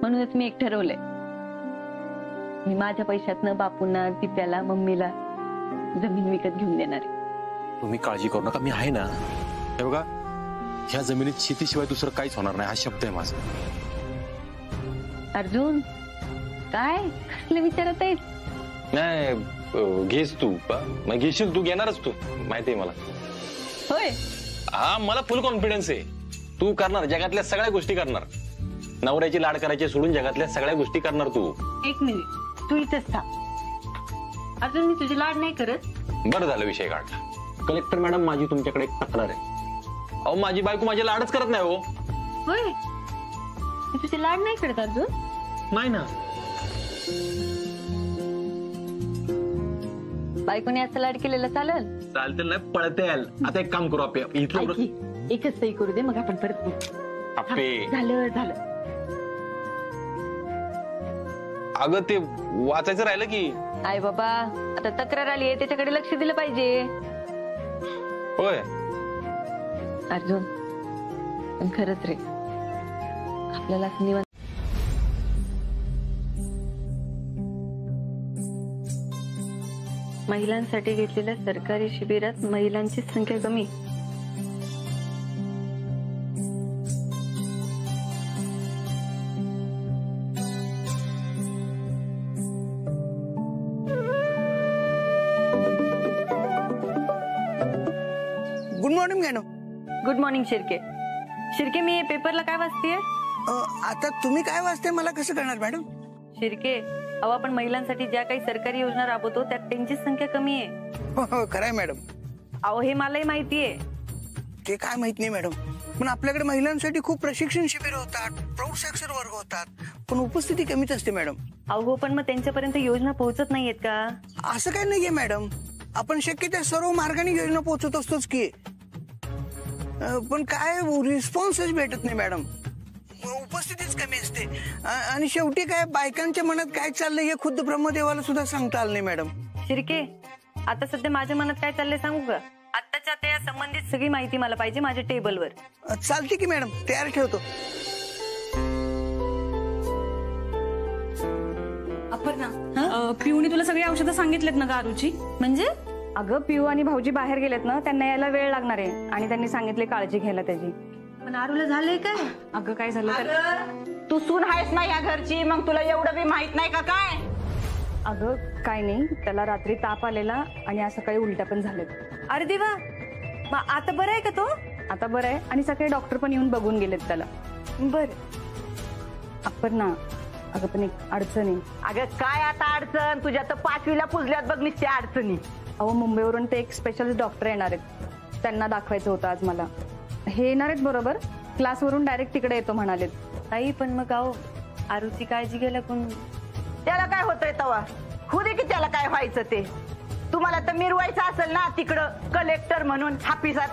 म्हणूनच मी एक ठरवलंय, मी माझ्या पैशातनं बापूंना, दिप्याला, मम्मीला जमीन विकत घेऊन देणार आहे. तुम्ही काळजी करू नका, मी आहे ना. हे बघा, ह्या जमिनीत शेतीशिवाय दुसरं काहीच होणार नाही, हा शब्द आहे माझा. अर्जुन काय कसले विचारत आहेस. नाही घेस तू, घेशील तू, घेणारच तू, माहिती आहे मला. होय, हा मला फुल कॉन्फिडन्स आहे. तू करणार, जगातल्या सगळ्या गोष्टी करणार. नवऱ्याची लाड करायची सोडून जगातल्या सगळ्या गोष्टी करणार तू. एक मिनिट, तू इथेच थांब. अजून मी तुझी लाड नाही करत. बरं झालं विषय काढला. कलेक्टर मॅडम, माझी तुमच्याकडे एक तक्रार आहे. अहो माझी बायको माझे लाडच करत नाही हो. होय, मी तुझे लाड नाही करत अर्जुन. नाही ना. बायकोने असं लाड केलेलं चालेल. चालते नाही, पळते याल. आता एक काम करू आपण, इथलं एकच सही करू दे, मग आपण परत बोलू. आपे झालं झालं. अगं ते वाचायचं राहिलं की. आई बाबा आता तक्रार आली आहे त्याच्याकडे लक्ष दिलं पाहिजे. होय अर्जुन पण खरंच रे आपल्याला निवांत महिलांसाठी घेतलेल्या सरकारी शिबिरात महिलांची संख्या कमी. Good morning madam. Good morning Shirke. Shirke मी पेपरला काय वाचतेय? आता तुम्ही काय वाचते मला कसं करणार मॅडम? शिर्के अहो आपण महिलांसाठी ज्या काही सरकारी योजना राबवतो त्यात त्यांची संख्या कमी आहे. हो खरंय मॅडम. अहो हे मलाही माहितीये. ते काय माहित नाही मॅडम पण आपल्याकडे महिलांसाठी खूप प्रशिक्षण शिबिर होतात, प्रौढ साक्षर वर्ग होतात, पण उपस्थिती कमीच असते मॅडम. अहो पण मग त्यांच्यापर्यंत योजना पोहोचत नाहीयेत का? असं काय नाहीये मॅडम. आपण शक्य त्या सर्व मार्गाने योजना पोहोचत असतोच की, पण काय रिस्पॉन्सच भेटत नाही मॅडम. उपस्थितीच कमी असते आणि शेवटी काय बायकांच्या मनात काय चाललंय हे खुद्द ब्रह्मदेवाला सुद्धा सांगता आलं नाही मॅडम. शिर्के आता सध्या माझ्या मनात काय चाललंय सांगू का? आत्ताच्या आता या संबंधित सगळी माहिती मला पाहिजे माझ्या टेबलवर. चालते की मॅडम तयार ठेवतो. अपर्णा पिऊनी तुला सगळी औषधं सांगितलेत ना गारूची? म्हणजे अगं पिऊ आणि भाऊजी बाहेर गेलेत ना त्यांना यायला वेळ लागणार आहे आणि त्यांनी सांगितले काळजी घ्यायला त्याची. पण आरूला झालंय काय? अगं काय झालं तर तू सून आहेस ना या घरची मग तुला एवढं बी माहित नाही का काय? अगं काय नाही त्याला रात्री ताप आलेला आणि आज सकाळी उलट्या पण झालेत. अरे देवा मग आता बरं आहे का तो? आता बरं आहे आणि सकाळी डॉक्टर पण येऊन बघून गेलेत त्याला. बर अपर्णा अगं पण एक अडचण आहे. अगं काय आता अडचण? तुझ्या तर 5वीला पुजल्यात बघ नुसत्या अडचणी. अहो मुंबईवरून ते एक स्पेशलिस्ट डॉक्टर येणार आहेत त्यांना दाखवायचं होतं आज मला. हे येणार आहेत बरोबर क्लासवरून डायरेक्ट तिकडे येतो म्हणालेत. ताई पण मग अहो आरूची काळजी घ्यायला कोण? त्याला काय होतंय तवा खुद की त्याला काय व्हायचं ते. तुम्हाला तर मिरवायचं असेल ना तिकडं कलेक्टर म्हणून हापिसात.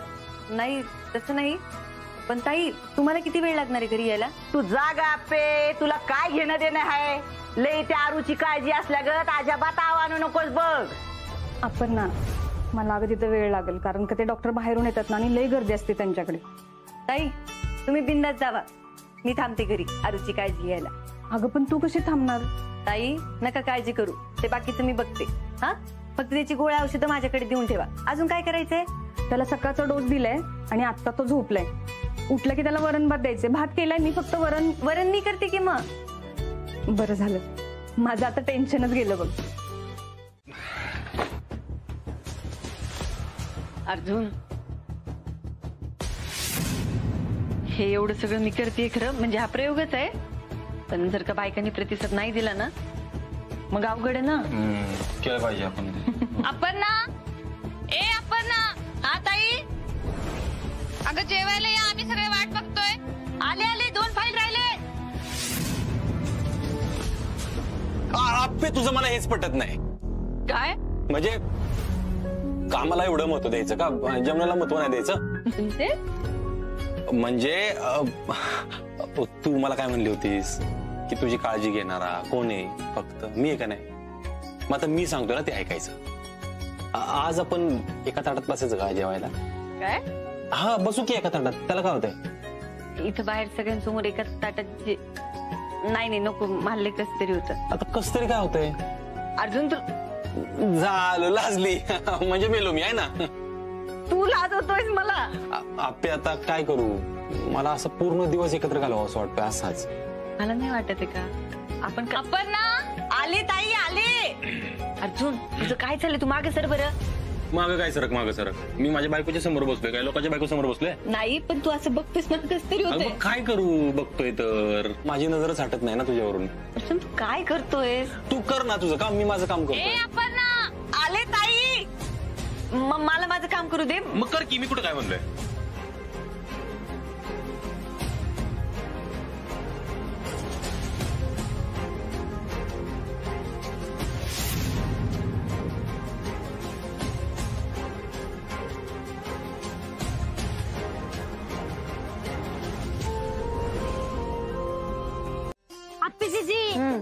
नाही तसं नाही पण ताई तुम्हाला किती वेळ लागणार आहे घरी यायला? तू जागा पे तुला काय घेणं देणं आहे? लई त्या आरूची काळजी असल्यागत अजाबात आव्हानू नकोस बघ. अपर्णा मला अगं तिथं वेळ लागेल कारण का ते डॉक्टर बाहेरून येतात ना आणि लई गर्दी असते त्यांच्याकडे. ताई तुम्ही बिंदात जावा मी थांबते घरी आरूची काळजी घ्यायला. अगं पण तू कशी थांबणार? ताई नका काळजी करू ते बाकीचं मी बघते. हा फक्त त्याची गोळ्या औषधं माझ्याकडे देऊन ठेवा. अजून काय करायचंय? त्याला सकाळचा डोस दिलाय आणि आता तो झोपलाय. उठलं की त्याला वरण भात द्यायचे. भात केलाय मी फक्त वरण मी करते की मग. बरं झालं माझं आता टेन्शनच गेलं बघ. अर्जुन हे एवढं सगळं मी करते खरं म्हणजे हा प्रयोगच आहे पण जर का बायकांनी प्रतिसाद नाही दिला ना मग अवघड आहे ना. केलं पाहिजे आपण. अपर्णा ए अपर्णा. हा ताई अगं जेवायला या आम्ही सगळे वाट बघतोय. आले आले 2 फाईल राहिले. आप्पे तुझं मला हेच पटत नाही. काय म्हणजे कामाला एवढं महत्व द्यायचं का? जेवणाला महत्व नाही द्यायचं? म्हणजे तू मला काय म्हणली होतीस की तुझी काळजी घेणारा कोण आहे? फक्त मी आहे का नाही? मग आता मी सांगतो ना ते ऐकायचं. आज आपण एका ताटात बसायचं का जेवायला? काय? हा बसू की एका ताटात. त्याला काय होतंय? इथं बाहेर सगळ्यांसमोर एकाच ताटात नाही नको मला कस तरी होतं. आता कस तरी काय होतंय? अर्जुन तू झालं लाजली म्हणजे मेलो मी आहे ना. तू लाजवतोयस मला. आपे आता काय करू? मला असं पूर्ण दिवस एकत्र घालवा असं वाटतं. असाच मला नाही वाटत आहे का आपण अपर्णा आली ताई आली. अर्जुन तुझं काय चाललंय? तू मागे सर बरं. मागं काय सरक मागं सरक. मी माझ्या बायकोच्या समोर बसलोय काय लोकांच्या बायको समोर बसलोय? नाही पण तू असं बघतोस ना कस तरी होतंय. काय करू? बघतोय तर माझी नजरच हटत नाही ना तुझ्यावरून. अर्जुन तू काय करतोय? तू कर ना तुझं काम मी माझं काम करतो. अपर्णा आले ताई. मला माझं काम करू दे. मग कर की. मी कुठं काय म्हणलोय?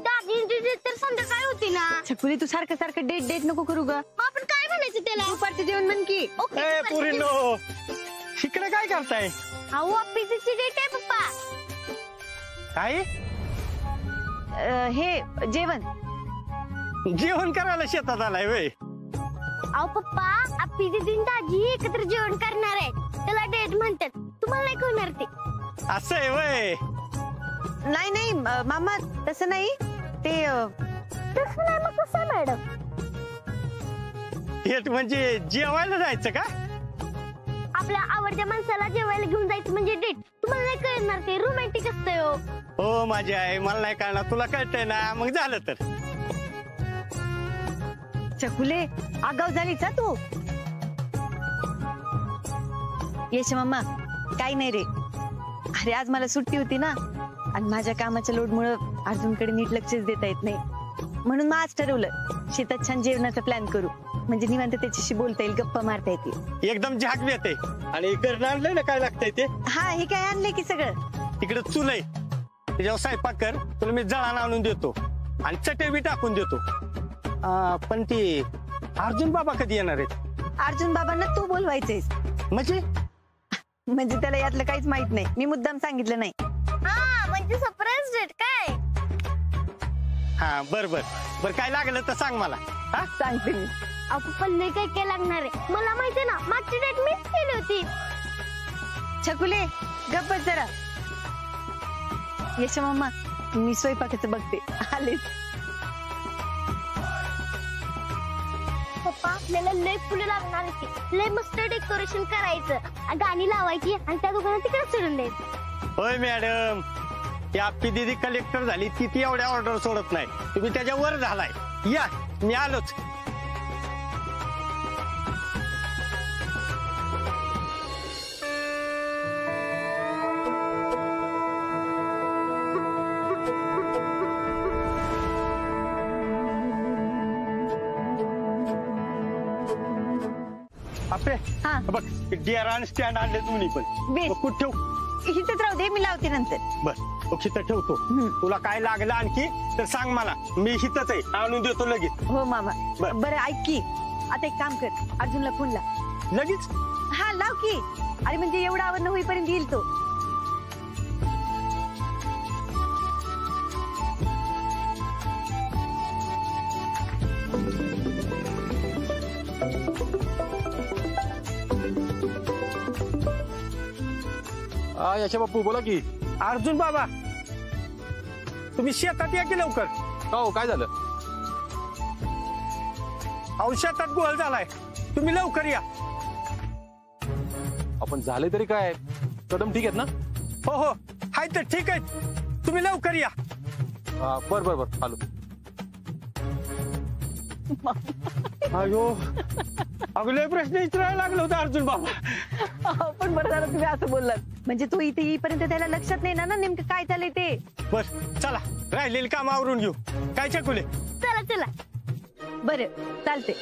दादींची तर संध्याकाळी होती ना. छकुली तू सारखं सारखं डेट डेट नको करू ग. आपण काय म्हणायचं त्याला? दुपारचं जेवण म्हण की. ए पुरीनो इकडे काय करताय? अहो ऑफिसची डेट आहे पप्पा. काय हे जेवण जेवण करायला शेतात आलाय वय? अहो पप्पा आपली दीदी दाजी एकत्र जेवण करणार आहे, त्याला डेट म्हणतात. तुम्हाला नाही कळणार ते. असं आहे वय? नाही नाही मामा तसं नाही ते. तसं नाही मग कसं मॅडम? डेट म्हणजे जेवायला जायचं का? आपल्या आवडत्या माणसाला जेवायला घेऊन जायचं म्हणजे डेट. तुम्हाला नाही कळणार ते. रोमॅन्टिक असतंय हो. हो माझी आई, मला नाही कळणार, तुला कळतंय ना. मग झालं तर. चकुले आगाव झालीच तू. यश मामा काही नाही रे. अरे आज मला सुट्टी होती ना आणि माझ्या कामाच्या लोडमुळे अर्जुनकडे नीट लक्षच देता येत नाही. म्हणून मग आज ठरवलं शेतात छान जेवणाचा प्लॅन करू, म्हणजे निवांत त्याच्याशी बोलता येईल, गप्पा मारता येतील. एकदम झाक येते. आणि करणं आणलंय ना काय लागतंय ते? हा हे काय आणलंय की सगळं. तिकडे चूल आहे, त्याच्यावर स्वयंपाक कर. तुला मी जळान आणून देतो आणि चटई बी टाकून देतो. पण ती अर्जुन बाबा कधी येणार आहेत? अर्जुन बाबांना तू बोलवायचंयस म्हणजे त्याला यातलं काहीच माहित नाही. मी मुद्दाम सांगितलं नाही. हा म्हणजे सरप्राईज डेट काय? हा बर बर बर, काय लागलं तर सांग मला. हा सांगते मी. आपण नाही काय काय लागणार आहे मला माहितीये ना. मागची डेट मीच केली होती. छकुले गप्प जरा. यश मामा मी स्वयंपाकाचं बघते. आलेच. पप्पा आपल्याला लय फुलं लागणार होती. लय मस्त डेकोरेशन करायचं, गाणी लावायची आणि त्या दुकानात तिकडे सोडून द्यायचं. होय मॅडम, ती आपली दीदी कलेक्टर झाली, ती एवढ्या ऑर्डर सोडत नाही. तुम्ही त्याच्यावर झालाय. या मी आलोच. बघ डिअर स्टँड आणले तुम्ही पण. कुठं ठेव? इथेच राहू दे, मी लावते नंतर. बर तिथं ठेवतो. तुला काय लागलं आणखी तर सांग मला, मी हिथंच आहे, आणून देतो लगेच. हो मामा. बरं ऐक की, आता एक काम कर, अर्जुनला फोन लाव लगेच. हा लाव की. अरे म्हणजे एवढं आवडणं होईपर्यंत येईल तो. याच्या बापू बोला की. अर्जुन बाबा तुम्ही शेतात या की लवकर. हो काय झालं? औषधात गोळ झालाय, तुम्ही लवकर या. आपण झाले तरी काय, कदम ठीक आहेत ना? हो हो हाय तर ठीक आहे, तुम्ही लवकर या. बर बर बर आलो. अयो अगले प्रश्न विचारायला लागला होता अर्जुन बाबा. पण बरं झालं तुम्ही असं बोललात, म्हणजे तू इथे येईपर्यंत त्याला लक्षात नाही ना नेमकं काय झालंय ते. बस चला राहिलेली काम आवरून घेऊ. काय चकुले? चला चला. बरं चालते.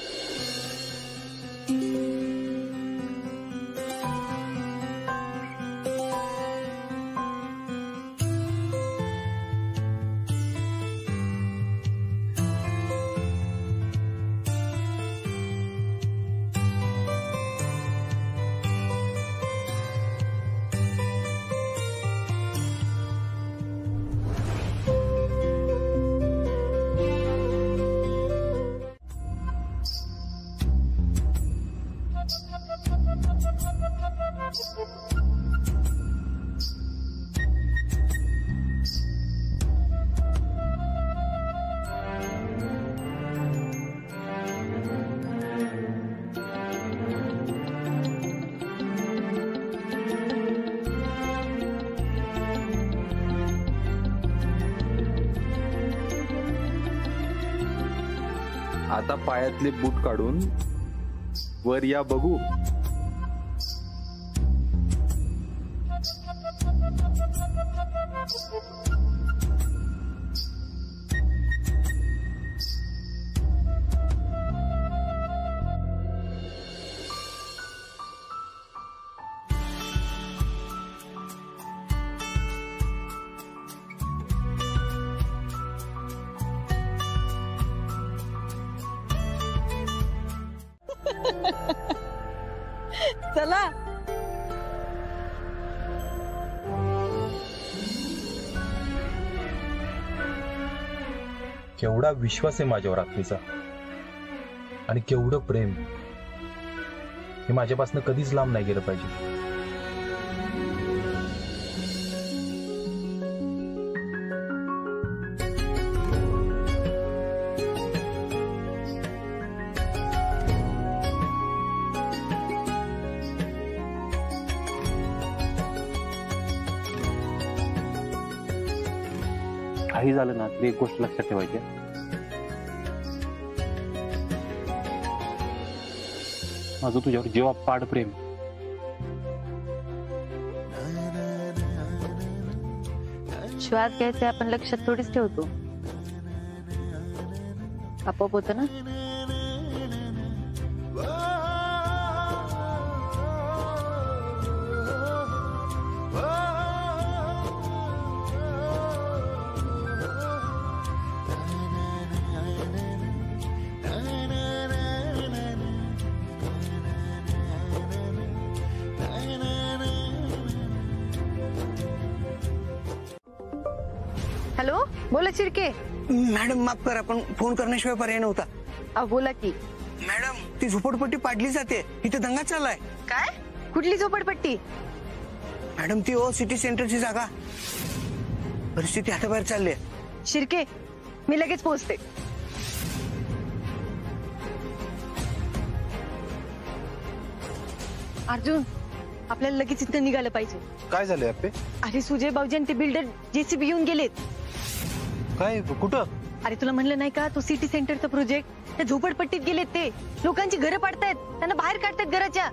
आता पायातले बूट काढून वर या बघू. चला. केवढा विश्वास आहे माझ्यावर आत्मीचा आणि केवढं प्रेम हे माझ्यापासून कधीच लांब नाही गेलं पाहिजे. काही झालं ना तरी एक गोष्ट लक्षात ठेवायची, माझं तुझ्यावर जेव्हा पाड प्रेम. श्वास घ्यायचे आपण लक्षात थोडीच ठेवतो, आपोआप होतं ना. हॅलो, बोला शिर्के. मॅडम माफ करा, पण फोन करण्याशिवाय पर्याय नव्हता. अहो बोला की. मॅडम ती झोपडपट्टी पाडली जाते, इथे दंगा चाललाय. काय? कुठली झोपडपट्टी? मॅडम ती सिटी सेंटरची जागा. परिस्थिती हाताबाहेर चालली आहे. शिर्के, मी लगेच पोहोचते. अर्जुन, आपल्याला लगेच इथं निघालं पाहिजे. काय झालंय अप्पे? अरे सुजय भाऊजी आणि ते बिल्डर JCB येऊन गेलेत. काय? कुठं? अरे तुला म्हणलं नाही का, तो सिटी सेंटरचा प्रोजेक्ट, त्या झोपडपट्टीत गेलेत. ते लोकांची घरं पाडतायत, त्यांना बाहेर काढतायत घराच्या.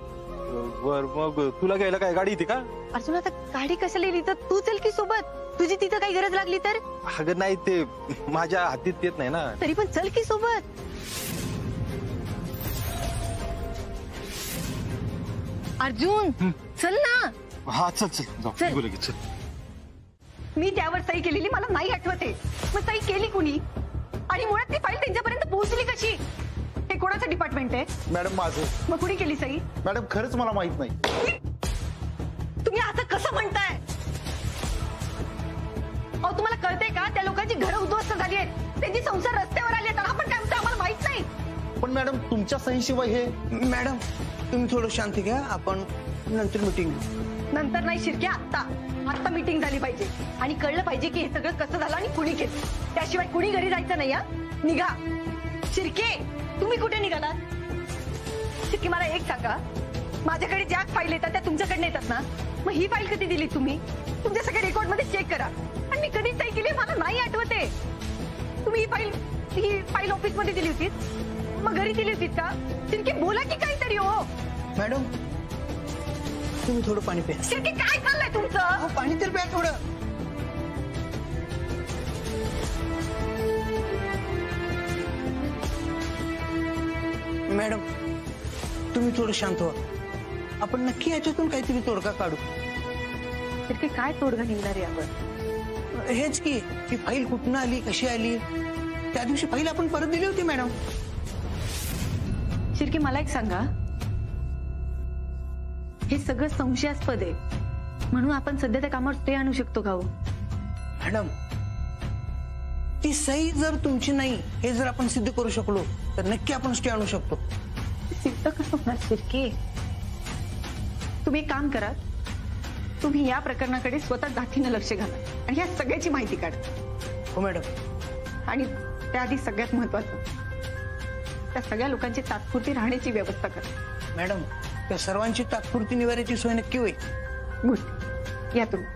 बर, मग तुला घ्यायला काय गाडी येते का? अर्जुन, आता गाडी कशाला येईल? तर तू चल की सोबत, तुझी तिथं काही गरज लागली तर. अगं नाही, ते माझ्या हातीत येत नाही ना. तरी पण चल की सोबत. अर्जुन चल ना. हा चल चल जाऊ, चल. निघू लगेच, चल. मी त्यावर सही केलेली मला नाही आठवते. मग सही केली कुणी? आणि मुळात ती फाईल त्यांच्यापर्यंत पोहोचली कशी? हे कोणाचं डिपार्टमेंट आहे? मॅडम माझं. मग कुणी केली सही? मॅडम खरंच मला माहित नाही. तुम्ही असं कसं म्हणताय? अहो तुम्हाला कळतंय का, त्या लोकांची घरं उद्ध्वस्त झाली आहेत, त्यांची संसार रस्त्यावर आले आहेत. आपण काय म्हणतो आम्हाला माहित नाही. पण मॅडम तुमच्या सहीशिवाय हे. मॅडम तुम्ही थोडं शांती घ्या, आपण नंतर मीटिंग. नंतर नाही शिर्क्या, आता मीटिंग झाली पाहिजे आणि कळलं पाहिजे की हे सगळं कसं झालं आणि कुणी केलं. त्याशिवाय कुणी घरी जायचं नाही. निघा. शिर्के, तुम्ही कुठे निघालात? शिर्के मला एक सांगा, माझ्याकडे ज्या फाईल येतात त्या तुमच्याकडे येतात ना, मग ही फाईल कधी दिली तुम्ही? तुमच्या सगळ्या रेकॉर्ड मध्ये चेक करा. आणि मी कधी सही केली मला नाही आठवते. तुम्ही ही फाईल ऑफिस मध्ये दिली होती, मग घरी दिली होती का? शिर्के बोला की काहीतरी. हो मॅडम तुम्ही थोडं पाणी प्या. शिर्के काय चाललंय तुमचं? पाणी तर प्या थोडं. मॅडम तुम्ही थोडं शांत व्हा, आपण नक्की याच्यातून काहीतरी तोडगा काढू. शिर्के काय तोडगा निघणार आहे आपण? हेच की ती फाईल कुठून आली, कशी आली. त्या दिवशी फाईल आपण परत दिली होती मॅडम. शिर्के मला एक सांगा, हे सगळं संशयास्पद आहे म्हणून आपण सध्या त्या कामावर स्टे आणू शकतो का? मॅडम ती सही जर तुमची नाही हे जर आपण सिद्ध करू शकलो तर नक्की आपण स्टे आणू शकतो. सिद्ध कसं होणार शिर्के? तुम्ही एक काम करा, तुम्ही या प्रकरणाकडे स्वतः जातीनं लक्ष घाला आणि ह्या सगळ्याची माहिती काढा. हो मॅडम. आणि त्याआधी सगळ्यात महत्वाचं, त्या सगळ्या लोकांची तात्पुरती राहण्याची व्यवस्था करा. मॅडम त्या सर्वांची तात्पुरती निवाऱ्याची सोय नक्की होईल. गुड, या तुम्ही.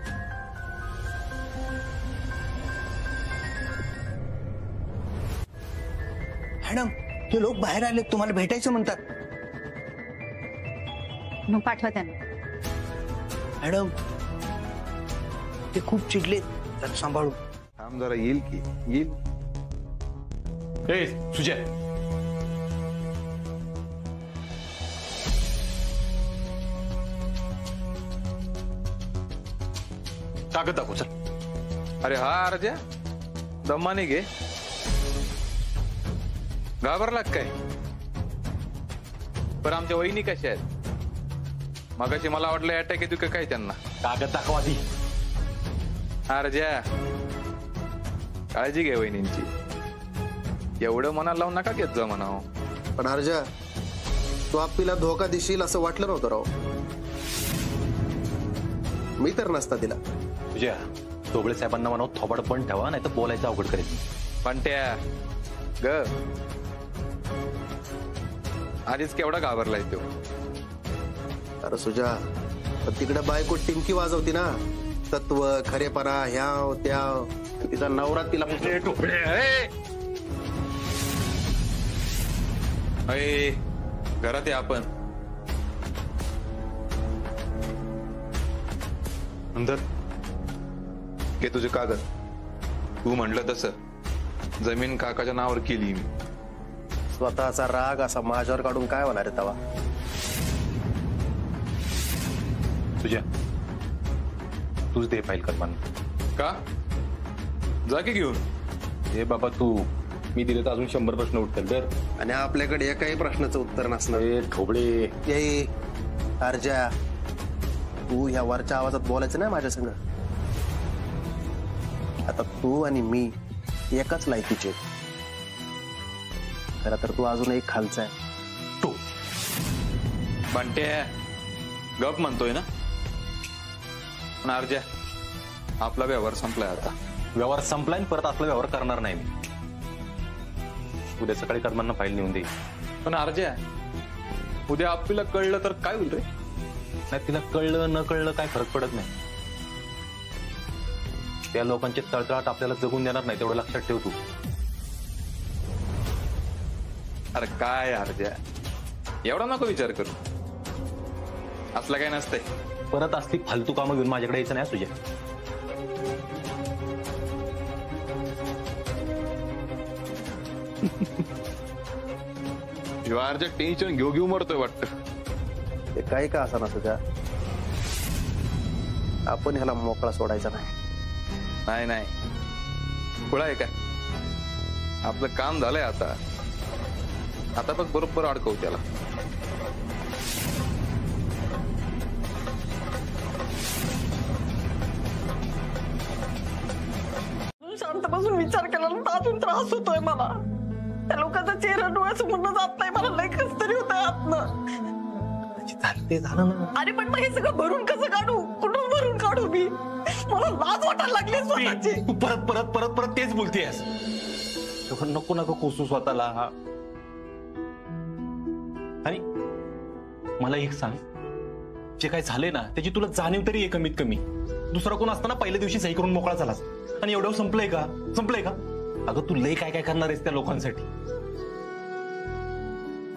मॅडम ते लोक बाहेर आले, तुम्हाला भेटायचं म्हणतात. मग पाठवा त्यांना. मॅडम ते खूप चिडलेत, जरा सांभाळू. थांब जरा, येईल की येईल. सुजय, कागद दाखव चल. अरे हा अर्जा, दमाने घे. घाबरला काय? पण आमच्या वहिनी कशा आहेत? मगाशी मला वाटलं अटॅक येतो का काय त्यांना. कागद दाखवा ती. अर्जा काळजी घे वहिनींची. एवढं मनाला लावून नका घेत जा म्हणाव. पण अर्जा तू आपल्याला धोका देशील असं वाटलं नव्हतं राव. मी तर नसता दिला. तुझ्या ढोबळे साहेबांना म्हणाव थोबड पण ठेवा, नाही तर बोलायचं अवघड करेल. पण त्या ग आधीच केवढा घाबरलाय तो. अरे सुजा तिकडे बायको टिमकी वाजवती ना. तत्व खरेपणा ह्या त्या. तिचा नवरा तिला घरात आहे आपण. अंदर घे तुझे कागद. तू म्हणलं तसं जमीन काकाच्या नावावर केली मी. स्वतःचा राग असा माझ्यावर काढून काय होणार आहे तवा. तुझ्या तूच दे फाईल कर मान. का जा की घेऊन. हे बाबा तू मी दिले तर अजून 100 प्रश्न उठतील तर. आणि आपल्याकडे एकाही प्रश्नाचं उत्तर नसणार. ठोबळे अर्जा तू ह्या वरच्या आवाजात बोलायचं नाही माझ्या संग. आता तू आणि मी एकाच लायकीचे. खरं तर तू अजून एक खालचा आहे. तू बंटे गप म्हणतोय ना. पण अर्जा आपला व्यवहार संपलाय. आता व्यवहार संपलाय परत आपला व्यवहार करणार नाही मी. उद्या सकाळी कदमांना फाईल नेऊन देईल. पण अर्जा उद्या आपल्याला कळलं तर काय होईल रे. नाही तिला कळलं न कळलं काय फरक पडत नाही. त्या लोकांचे तळतळाट आपल्याला जगून देणार नाही तेवढं लक्षात ठेव तू. अरे काय अर्जा एवढा नको विचार करू. असलं काय नसतंय. परत असली फालतू कामं घेऊन माझ्याकडे यायचं नाही तुझ्या. अर्जा टेन्शन घेऊ घेऊ मरतोय वाटतं. ते काही का असा ना तुझ्या. आपण ह्याला मोकळा सोडायचा नाही. नाही नाही खुळा आहे काय. आपलं काम झालंय आता. आता बघ बरोबर अडकवू त्याला. शांतपासून विचार केला ना अजून त्रास होतोय मला. त्या लोकांचा चेहरा डोळ्यासमोर जात नाही. मला लय कस तरी होत आतनं. ते झालं ना. अरे पण मग हे सगळं भरून कसं काढू. कुठून भरून काढू मी. मला लाज वाटायला लागली स्वतःची. तू परत परत परत परत तेच बोलतेस. नको नको कोसू स्वतःला. आणि मला एक सांग जे काय झाले ना त्याची तुला जाणीव तरी आहे कमीत कमी. दुसरा कोण असताना पहिल्या दिवशी सही करून मोकळा झालास आणि एवढं संपलंय का. संपलंय का. अगं तू लय काय काय करणार आहेस त्या लोकांसाठी.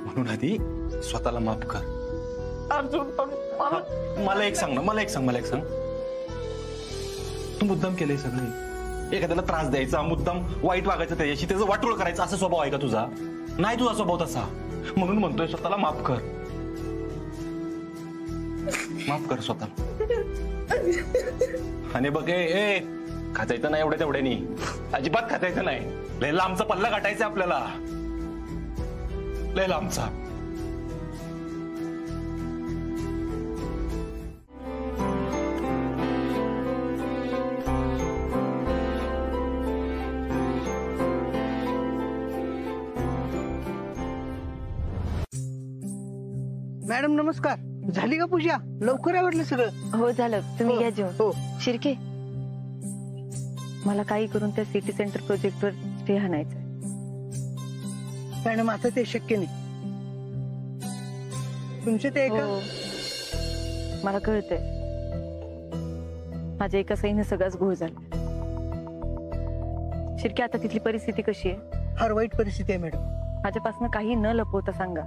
म्हणून आधी स्वतःला माफ कर. अर्जुन पण मला एक सांग ना. मला एक सांग तू मुद्दाम केलंय सगळे. एखाद्याला त्रास द्यायचा मुद्दाम वाईट वागायचं त्याच्याशी त्याचं वाटोळ करायचं असा स्वभाव आहे का तुझा. नाही तुझा स्वभाव तसा. म्हणून म्हणतोय स्वतःला माफ कर. माफ कर स्वतःला. आणि बघ ए खातायचं नाही एवढ्या तेवढ्यानी. अजिबात खातायचं नाही. लय लांबचा पल्ला गाठायचा आपल्याला. लय लांबचा. मॅडम नमस्कार. झाली का पूजा. लवकर आवडलं सगळं. हो झालं. तुम्ही घ्या जेवण. हो शिर्के मला काही करून त्या सिटी सेंटर प्रोजेक्टवर स्टे आणायचं. मॅडम आता ते शक्य नाही. तुमचे ते एका मला कळतंय. माझ्या एका सहीने सगळाच घोळ झाला. शिर्के आता तिथली परिस्थिती कशी आहे. फार वाईट परिस्थिती आहे मॅडम. माझ्यापासून काही न लपवता सांगा.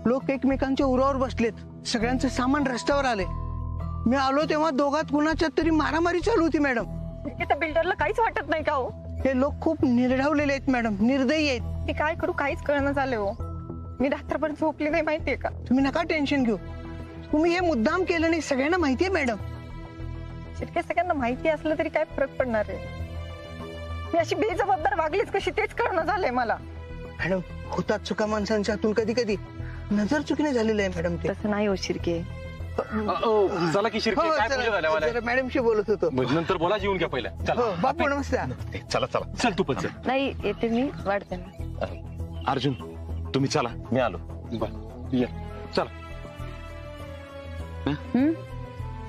लोक एकमेकांच्या उरावर बसलेत. सगळ्यांचं सामान रस्त्यावर आले. मी आलो तेव्हा दोघात कुणाच्यात तरी मारामारी चालू होती मॅडम. त्या बिल्डरला काहीच वाटत नाही का हो. हे लोक खूप निर्ढवलेले आहेत मॅडम. निर्दयी आहेत. ते काय करू काहीच कळणं झालं हो. मी रात्रभर झोपली नाही माहितीये का. तुम्ही नका टेन्शन घेऊ. तुम्ही हे मुद्दाम केलं नाही सगळ्यांना माहितीये मॅडम. शिर्के सगळ्यांना माहिती असलं तरी काय फरक पडणार आहे. मी अशी बेजबाबदार वागलीच कशी तेच कळणं झालंय मला. मॅडम होतात चुका माणसांच्या हातून कधी कधी. नजर चुकीने झालेलं आहे मॅडम ते. तसं नाही हो शिर्के. चला की शिर्के, काय पूजा झाल्या मला? मॅडमशी बोलत होतो. नंतर बोला, जेवून घ्या पहिल्या. चला बापू नमस्कार. चला चला, चल तू पण चल. नाही येते मी, वाढते ना. अर्जुन तुम्ही चला, मी आलो. बर या, चला.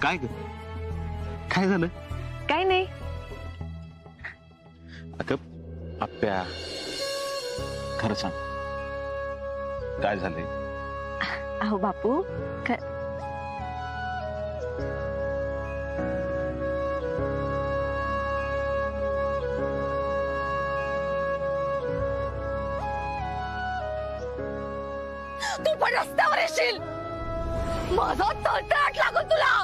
काय ग, काय झालं? काय नाही. अगं आप्या, खरं सांग, काय झालंय? अहो बापू, तू पण रस्त्यावर येशील, माझा तळतळाट लागल तुला.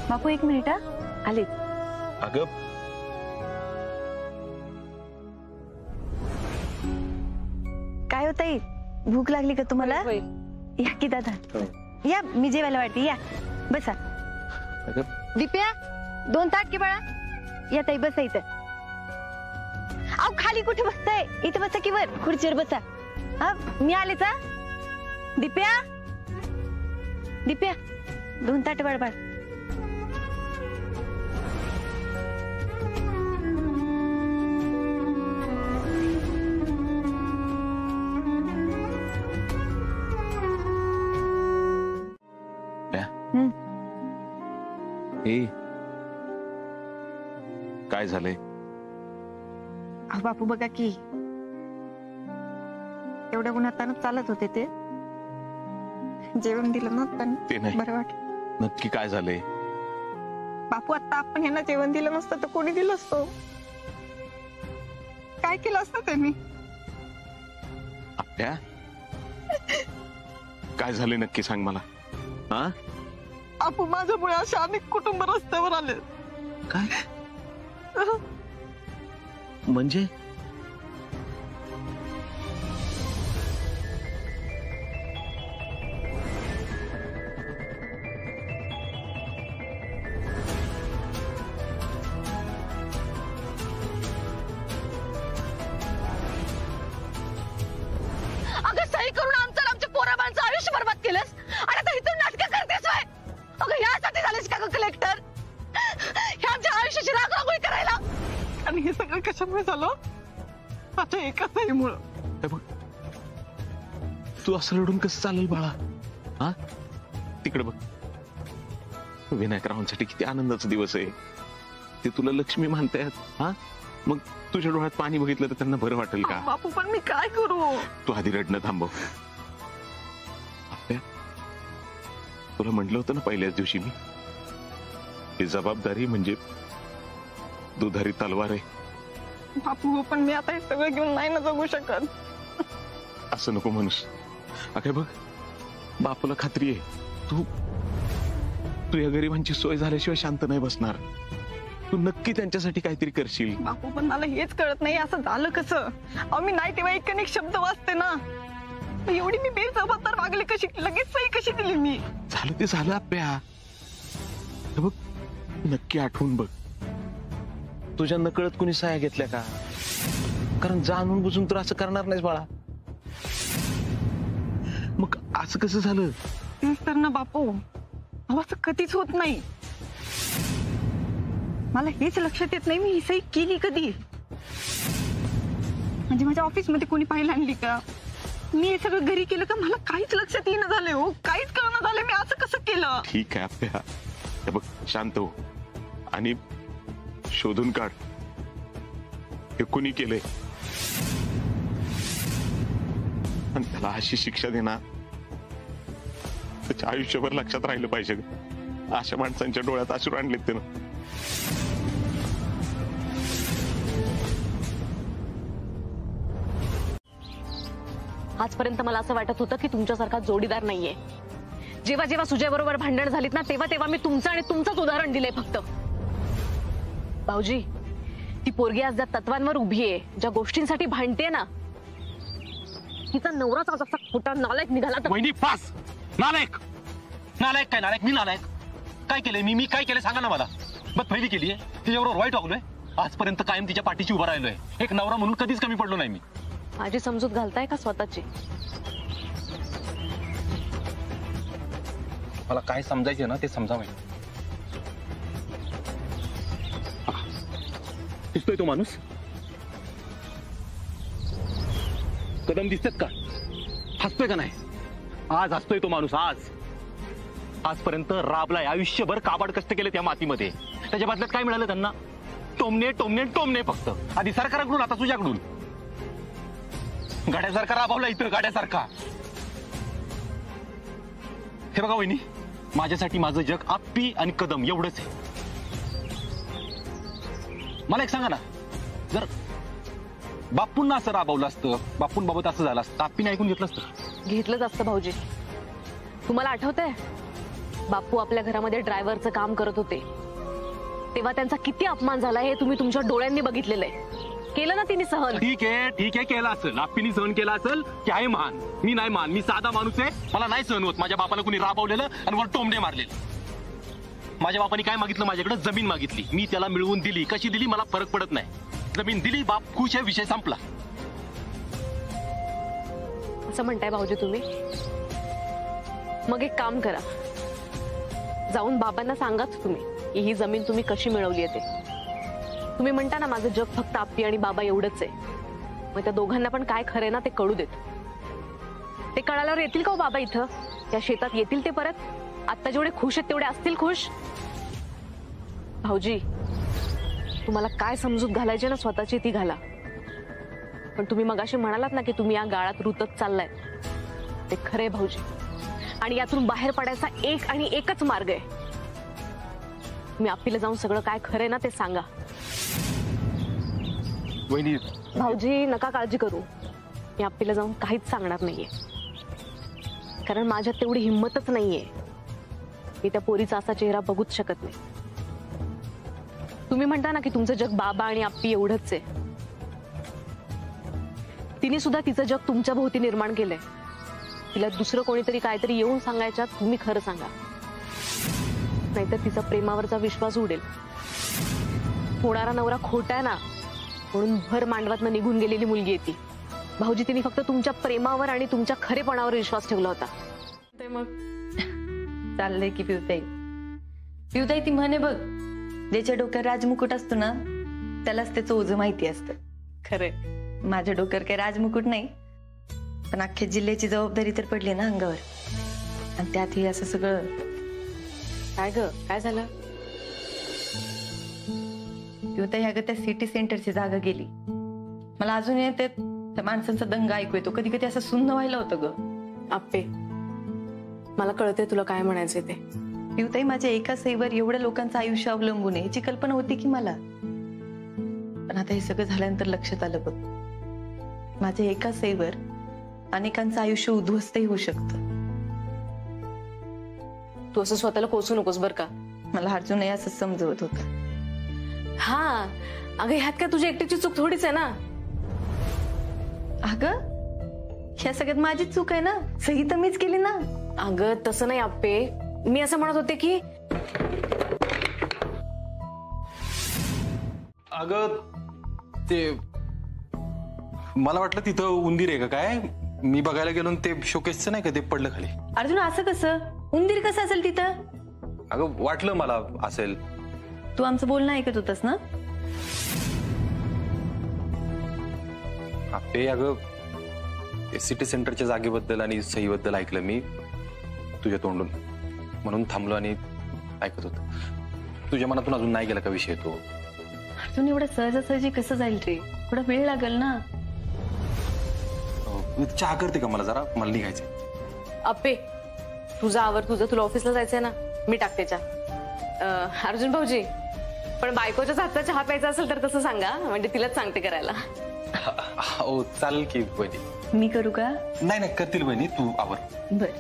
बापू एक मिनिट आले. अगं काय होतंय, भूक लागली का तुम्हाला? या की दादा, या मी जेवायला वाटते, या बसा. दिप्या 2 ताट की बाळा. या ताई बसा इथं. अहो खाली कुठे बसताय, इथं बसा की वर खुर्चीवर बसा. हा मी आलेच. दिप्या, दिप्या 2 ताट बाळ बाळ. काय झालंय? अहो बापू बघा की, एवढ्या उन्हातानं चालत होते ते, जेवण दिलं ना ते नाही, बरं वाटलं. नक्की काय झालंय? बापू आता आपण यांना जेवण दिलं नसतं तर कोणी दिलं असतं? काय केलं असतं त्यांनी? आप्या, काय झालंय नक्की सांग मला. हा बापू, माझ्यामुळे असे अनेक कुटुंब रस्त्यावर आले. काय म्हणजे? अगं सही करून आमच्या पोराबांचं आयुष्य बरबाद केलंस आणि आता इथून नाटकं करतेस व्हय? अगं यासाठी झालेस का कलेक्टर? हे आमच्या आयुष्याची रागरांगोळी करायला? आणि हे सगळं कशामुळे झालं? माझ्या एका सहीमुळं. तू असं लढून कसं चालेल बाळा? हा तिकडे बघ, विनायकरावांसाठी किती आनंदाचा दिवस आहे. ते तुला लक्ष्मी मानतायत. हा मग तुझ्या डोळ्यात पाणी बघितलं तर त्यांना बरं वाटेल का? बापू पण मी काय करू? तू आधी रडणं थांबव. तुला म्हटलं होतं ना पहिल्याच दिवशी मी, ही जबाबदारी म्हणजे दुधारी तलवार आहे. बापू हो, पण मी आता हे सगळं घेऊन नाही ना जगू शकत. असं नको म्हणूस. अगं बघ, बापूला खात्री आहे तू या गरिबांची सोय झाल्याशिवाय शांत नाही बसणार. तू नक्की त्यांच्यासाठी काहीतरी करशील. बापू पण मला हेच कळत नाही, असं झालं कसं? अहो मी नाही तेव्हा एक शब्द वाचते ना, एवढी मी बेजबाबदार वागले कशी, लगेच सही कशी दिली मी? झालं ते झालं आप्या. बघ नक्की आठवून बघ, तुझ्या नकळत कुणी सह्या घेतल्या का? कारण जाणून बुजून तर असं करणार नाहीस बाळा. मग असं कसं झालं? तेच तर ना बापू, असं कधीच होत नाही. मला हेच लक्षात येत नाही मी ही सही केली कधी. म्हणजे माझ्या ऑफिसमध्ये कोणी पाहिलं आणली का? मी हे सगळं घरी केलं का? मला काहीच लक्षात येणं झालंय हो, काहीच कळणं झालंय मी असं कसं केलं. ठीक आहे आप्या, हे बघ शांत हो आणि शोधून काढ हे कुणी केलंय आणि त्याला अशी शिक्षा देणार त्याच्या आयुष्यभर लक्षात राहिलं पाहिजे. अशा माणसांच्या डोळ्यात अश्रू आणलेत त्यानं. आजपर्यंत मला असं वाटत होतं की तुमच्यासारखा जोडीदार नाहीये. जेव्हा जेव्हा सुजयबरोबर भांडण झालीत ना, तेव्हा तेव्हा मी तुमचं आणि तुमचंच उदाहरण दिलंय फक्त. भाऊजी, ती पोरगी आज ज्या तत्वांवर उभी आहे, ज्या गोष्टींसाठी भांडते ना, तिचा नवराच आज असा खोटा नालायक निघाला तर. वहिनी पास. नालायक नालायक काय? नालायक मी नालायक काय केलंय? मी काय केलंय सांगा ना मला. मग पहिली केलीये, तिच्याबरोबर वाईट वागलोय, आजपर्यंत कायम तिच्या पाठीशी उभा राहिलोय. एक नवरा म्हणून कधीच कमी पडलो नाही मी. माझी समजूत घालताय का स्वतःची? मला काय समजायचं ना ते समजावं. दिसतोय तो माणूस? कदम दिसतात का? हसतोय का नाही? आज हसतोय तो माणूस. आजपर्यंत राबलाय, आयुष्यभर काबाड कष्ट केले त्या मातीमध्ये. त्याच्या बदल्यात काय मिळालं त्यांना? टोमणे टोमणे टोमणे फक्त. आधी सरकारकडून, आता तुझ्याकडून. गाड्यासारखा राबवला इथं, गाड्यासारखा. हे बघा वहिनी, माझ्यासाठी माझं जग आप्पी आणि कदम एवढंच आहे. मला एक सांगा ना, जर बापूंना असं राबवलं असतं, बापूंबाबत असं झालं असतं, आप्पीने ऐकून घेतलं असतं? घेतलंच असतं भाऊजी. तुम्हाला आठवतंय बापू आपल्या घरामध्ये ड्रायव्हरचं काम करत होते तेव्हा त्यांचा किती अपमान झाला हे तुम्ही तुमच्या डोळ्यांनी बघितलेलं आहे. केलं ना तिने सहन. ठीक आहे केलं असेल, आप्पीनी सहन केलं असेल. की आहे महान, मी नाही महान, मी साधा माणूस आहे. मला नाही सहन होत माझ्या बापाला कुणी राबवलेलं आणि वर टोमणे मारलेलं. माझ्या बापाने काय मागितलं? माझ्याकडे जमीन मागितली, मी त्याला मिळवून दिली. कशी दिली मला फरक पडत नाही. जमीन दिली, बाप खुश आहे, विषय संपला. असं म्हणताय भाऊजी तुम्ही? मग एक काम करा, जाऊन बाबांना सांगाच तुम्ही की ही जमीन तुम्ही कशी मिळवली आहे ते. तुम्ही म्हणता ना माझं जग फक्त आप्पी आणि बाबा एवढंच आहे. मग त्या दोघांना पण काय खरंय ना ते कळू देत. ते कळाल्यावर येतील का हो बाबा इथं? त्या शेतात येतील ते परत? आता जेवढे खुश आहेत तेवढे असतील खुश? भाऊजी, तुम्हाला काय समजूत घालायची ना स्वतःची ती घाला. पण तुम्ही मगाशी म्हणालात ना की तुम्ही या गाळात रुतत चाललाय, ते खरे भाऊजी. आणि यातून बाहेर पडायचा एक आणि एकच मार्ग आहे. मी आप्पीला जाऊन सगळं काय खरंय ना ते सांगा. वहिनी, भाऊजी नका काळजी करू, मी आप्पीला जाऊन काहीच सांगणार नाहीये. कारण माझ्यात तेवढी हिंमतच नाहीये. मी त्या पोरीचा असा चेहरा बघूच शकत नाही. तुम्ही म्हणता ना की तुमचं जग बाबा आणि आप्पी एवढंच आहे. तिने सुद्धा तिचं जग तुमच्या भोवती निर्माण केलंय. तिला दुसरं कोणीतरी काहीतरी येऊन सांगायच्यात तुम्ही खरं सांगा, नाहीतर तिचा प्रेमावरचा विश्वास उडेल. होणारा नवरा खोटा आहे ना म्हणून भर मांडवातनं निघून गेलेली मुलगी आहे ती. भाऊजी, तिने फक्त तुमच्या प्रेमावर आणि तुमच्या खरेपणावर विश्वास ठेवला होता. ते मग चाललंय की पिवताई. पिवताई ती म्हणे बघ, ज्याच्या डोक्यात राजमुकुट असतो ना त्यालाच त्याचं ओझं माहिती असतं. खरे, माझ्या डोक्यावर काही राजमुकुट नाही, पण अख्ख्या जिल्ह्याची जबाबदारी तर पडली ना अंगावर. आणि त्यातही असं सगळं. काय ग, काय झालं? पिवताई, अगं त्या सिटी सेंटरची जागा गेली. मला अजून त्या माणसांचा दंगा ऐकू येतो. कधी कधी असं सुन्न व्हायला होतं ग. आप्पे, मला कळतंय तुला काय म्हणायचंय ते. पिवताई, माझ्या एका सहीवर एवढ्या लोकांचं आयुष्य अवलंबून आहे याची कल्पना होती की मला. पण आता हे सगळं झाल्यानंतर लक्षात आलं बघ, माझ्या एका सहीवर अनेकांचं आयुष्य उद्ध्वस्तही होऊ शकतं. तू असं स्वतःला कोसू नकोस बर का. मला अर्जुनही असंच समजवत होतं. हा अगं, ह्यात काय तुझी एकटीची चूक थोडीच आहे ना. अगं, ह्या सगळ्यात माझी चूक आहे ना, सही तर मीच केली ना. अगं तसं नाही आप्पे, मी असं म्हणत होते की अगं ते मला वाटलं तिथं उंदीर आहे का काय. मी बघायला गेलो ते शोकेसचं नाही का ते पडलं खाली. अर्जुन, असं कसं? उंदीर कसं असेल तिथं? अगं वाटलं मला असेल. तू आमचं बोलणं ऐकत होतास ना? ते अगं सिटी सेंटरच्या जागेबद्दल आणि सहीबद्दल ऐकलं मी तुझ्या तोंडून, म्हणून थांबलो आणि ऐकत होतो. तुझ्या मनातून अजून नाही गेला का विषय तो? अर्जुन, एवढं सहजासहजी कसं जाईल रे? थोडा वेळ लागेल ना. चहा करते का मला जरा, मला निघायचंय. आप्पे, तुझा आवर, तुला ऑफिसला जायचंय ना, मी टाकते चहा. अर्जुन भाऊजी, पण बायकोच्याच हातचा चहा प्यायचा असेल तर तसं सांगा, म्हणजे तिलाच सांगते करायला. हो चालेल की वहिनी. मी करू का? नाही नाही, करतील वहिनी, तू आवर. बर.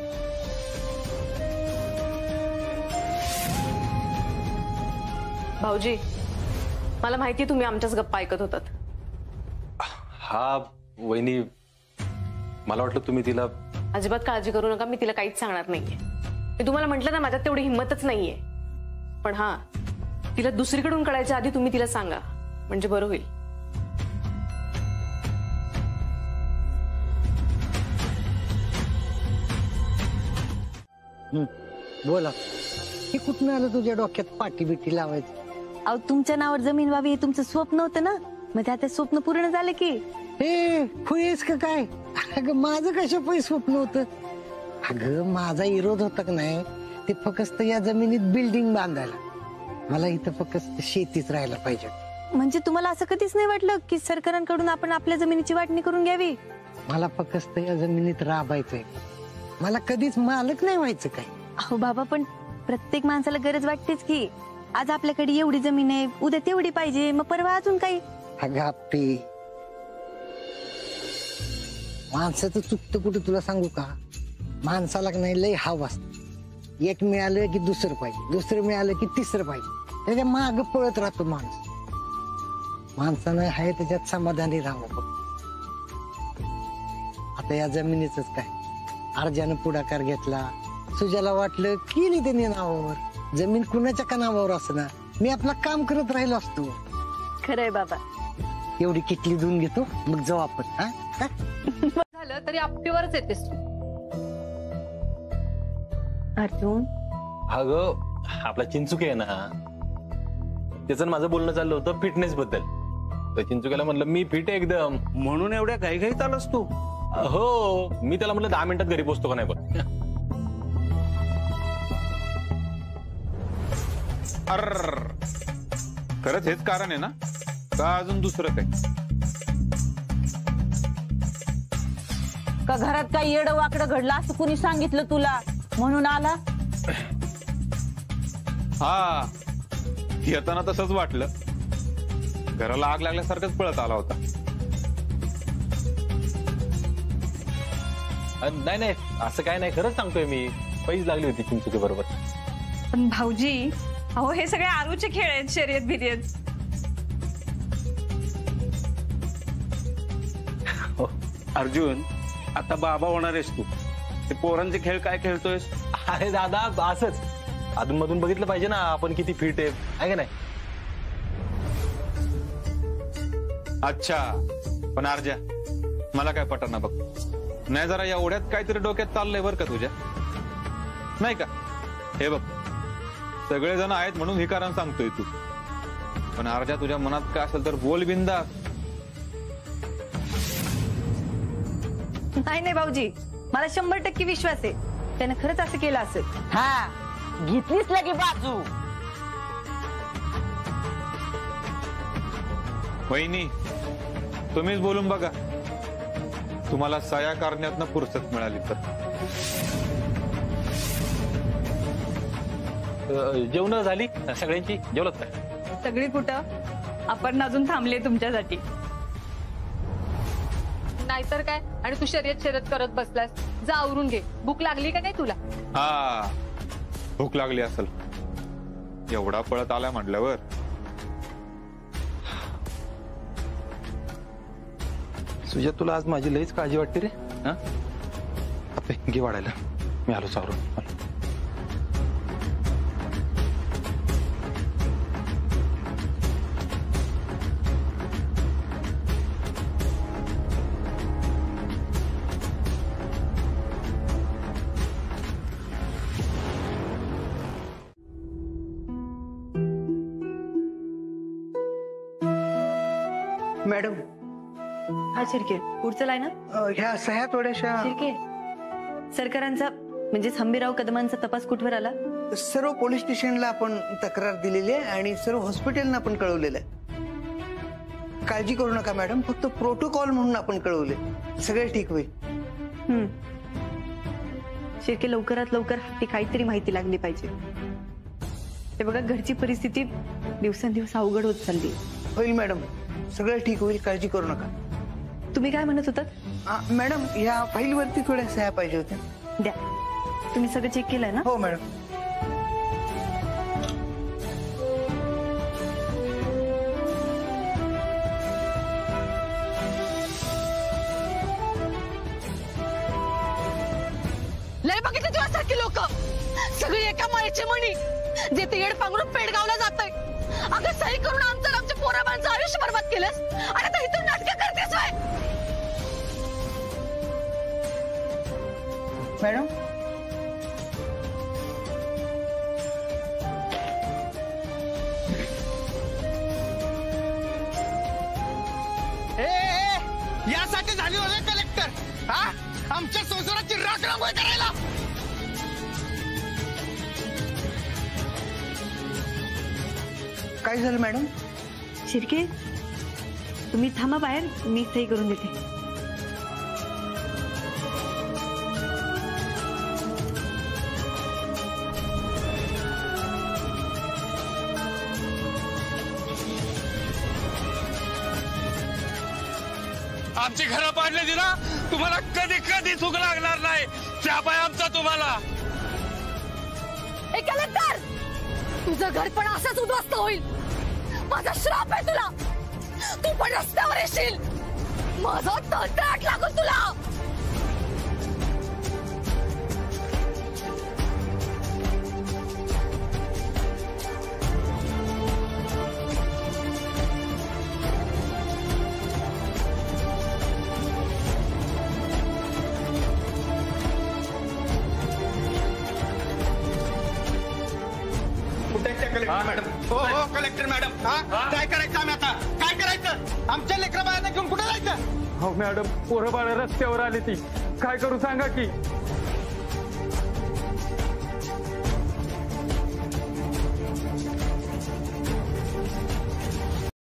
भाऊजी, मला माहितीये तुम्ही आमच्याच गप्पा ऐकत होतात. हा वहिनी, मला वाटलं तुम्ही तिला. अजिबात काळजी करू नका, मी तिला काहीच सांगणार नाहीये. मी तुम्हाला म्हटलं ना, माझ्यात तेवढी हिंमतच नाहीये. पण हा, तिला दुसरीकडून कळायच्या आधी तुम्ही तिला सांगा, म्हणजे बरं होईल. बोला हे कुठून आलं तुझ्या डोक्यात पाठी बिटी लावायचं? अहो तुमच्या नावावर जमीन व्हावी हे तुमचं स्वप्न होतं ना, मग ते आता स्वप्न पूर्ण झालं की. हे खुयेस का काय? अगं माझं कशा पैसे स्वप्न होतं? अगं माझा विरोध होता का नाही, ते फक्त या जमिनीत बिल्डिंग बांधायला. मला इथं फक्त शेतीच राहायला पाहिजे. म्हणजे तुम्हाला असं कधीच नाही वाटलं की सरकारांकडून आपण आपल्या जमिनीची वाटणी करून घ्यावी? मला फक्त या जमिनीत राबायचंय, मला कधीच मालक नाही व्हायचं काय. अहो बाबा, पण प्रत्येक माणसाला गरज वाटतेच की. आज आपल्याकडे एवढी जमीन आहे, उद्या तेवढी पाहिजे, मग परवा अजून काही. अगं आपटे, माणसाचं चुकतं कुठे तुला सांगू का? माणसाला नाही लय हाव असत. एक मिळालं की दुसरं पाहिजे, दुसरं मिळालं की तिसरं पाहिजे, त्याच्या माग पळत राहतो माणूस. माणसानं आहे त्याच्यात समाधानी राहावं. आता या जमिनीच काय, अर्जानं पुढाकार घेतला, सुजाला वाटलं केली त्यांनी नावावर. जमीन कुणाच्या का नावावर असणार, मी आपलं काम करत राहिलो असतो. खरंय बाबा. एवढी किटली धुवून घेतो, मग जाऊ आपण. झालं तरी आपटीवरच येतेस तू. अर्जुन, अगं आपला चिंचुके आहे ना, त्याचं माझं बोलणं चाललं होतं फिटनेस बद्दल. तर चिंचुक्याला म्हणलं मी फिट आहे एकदम. म्हणून एवढ्या घाईघाईत आलास तू? हो, मी त्याला म्हणलं 10 मिनिटात घरी पोहोचतो का नाही बघ. खरंच हेच कारण आहे ना, का अजून दुसरं काही? का घरात काही येडं वाकडं घडलं असं कुणी सांगितलं तुला म्हणून आला? हा, येताना तसंच वाटलं. घराला आग लागल्यासारखंच पळत आला होता. नाही नाही, असं काय नाही, खरंच सांगतोय मी. पैज लागली होती चिंचुके बरोबर. पण भाऊजी, अहो हे सगळे आरूचे खेळ आहेत, शर्यत बिर्यत. अर्जुन, आता बाबा होणार आहेस तू, ते पोरांचे खेळ काय खेळतोयस? अरे दादा, असंच अधून मधून बघितलं पाहिजे ना आपण किती फिट आहे का नाही. अच्छा, पण अर्जा मला काय पटना बघ. नाही जरा एवढ्यात काहीतरी डोक्यात चाललंय बरं का तुझ्या, नाही का? हे बघ, सगळेजण आहेत म्हणून हे कारण सांगतोय तू, पण अर्जा तुझ्या मनात काय असेल तर बोल बिंदास. नाही नाही भाऊजी, मला 100% विश्वास आहे त्यानं खरंच असं केलं असेल. हा, घेतलीच लगी बाजू. वहिनी, तुम्हीच बोलून बघा, तुम्हाला सया करण्यात फुरसत मिळाली तर. जेवण झाली सगळ्यांची? जेवलत काय? सगळी कुठं, आपण अजून थांबले तुमच्यासाठी. नाहीतर काय, आणि तू शर्यत करत बसलास. जा आवरून घे, भूक लागली का नाही तुला? हा, भूक लागली असेल, एवढा पळत आला म्हटल्यावर. सुजा, तुला आज माझी लईच काळजी वाटते रे. हा, आता घे वाढायला, मी आलो सावरून. मॅडम. हा शिर्के, पुढचं लाय ना. ह्या सह्या थोड्याशा. शिर्के, सरकारांचा म्हणजे हंबीराव कदमांचा तपास कुठवर आला? सर्व पोलीस स्टेशनला आपण तक्रार दिलेली आहे आणि सर्व हॉस्पिटलना पण कळवलेलं आहे. काळजी करू नका मॅडम, फक्त प्रोटोकॉल म्हणून आपण कळवले, सगळे ठीक होईल. शिर्के, लवकरात लवकर ती काहीतरी माहिती लागली पाहिजे. ते बघा, घरची परिस्थिती दिवसेंदिवस अवघड होत चालली. होईल मॅडम, सगळं ठीक होईल, काळजी करू नका. तुम्ही काय म्हणत होतात? मॅडम, या फाईलवरती थोड्या सह्या पाहिजे होत्या. द्या. तुम्ही सगळं चेक केलंय ना? हो मॅडम. लय बघितलं तुझ्यासारखी लोक, सगळी एका माळीची मणी, जे ते येड पांघरून पेडगावला जातंय. अगं सही करून आमच्या पोराबांचं आयुष्य बरबाद केलंस आणि आता इथून नाटकं करतेस व्हय? मॅडम, तुझ्यासाठी झाली होते कलेक्टर? हा, आमच्या संसाराची राख रांगोळी करायला. काय झालं मॅडम? शिर्के, तुम्ही थांबा बाहेर, मी सही करून देते. आमची घरं पाडली ना, तुम्हाला कधी कधी चूक लागणार नाही. शाप आहे आमचा तुम्हाला. कलेक्टर, तुझं घर पण असंच उद्ध्वस्त होईल. माझा श्राप आहे तुला. तू पण रस्त्यावर येशील. माझा तळतळाट लागून तुला. मॅडम, हो कलेक्टर मॅडम, काय करायचं आम्ही आता? काय करायचं? आमच्या लेकरं बाळांना घेऊन कुठे जायचं? हो मॅडम, पोरं बाळ रस्त्यावर आली ती, काय करू सांगा की.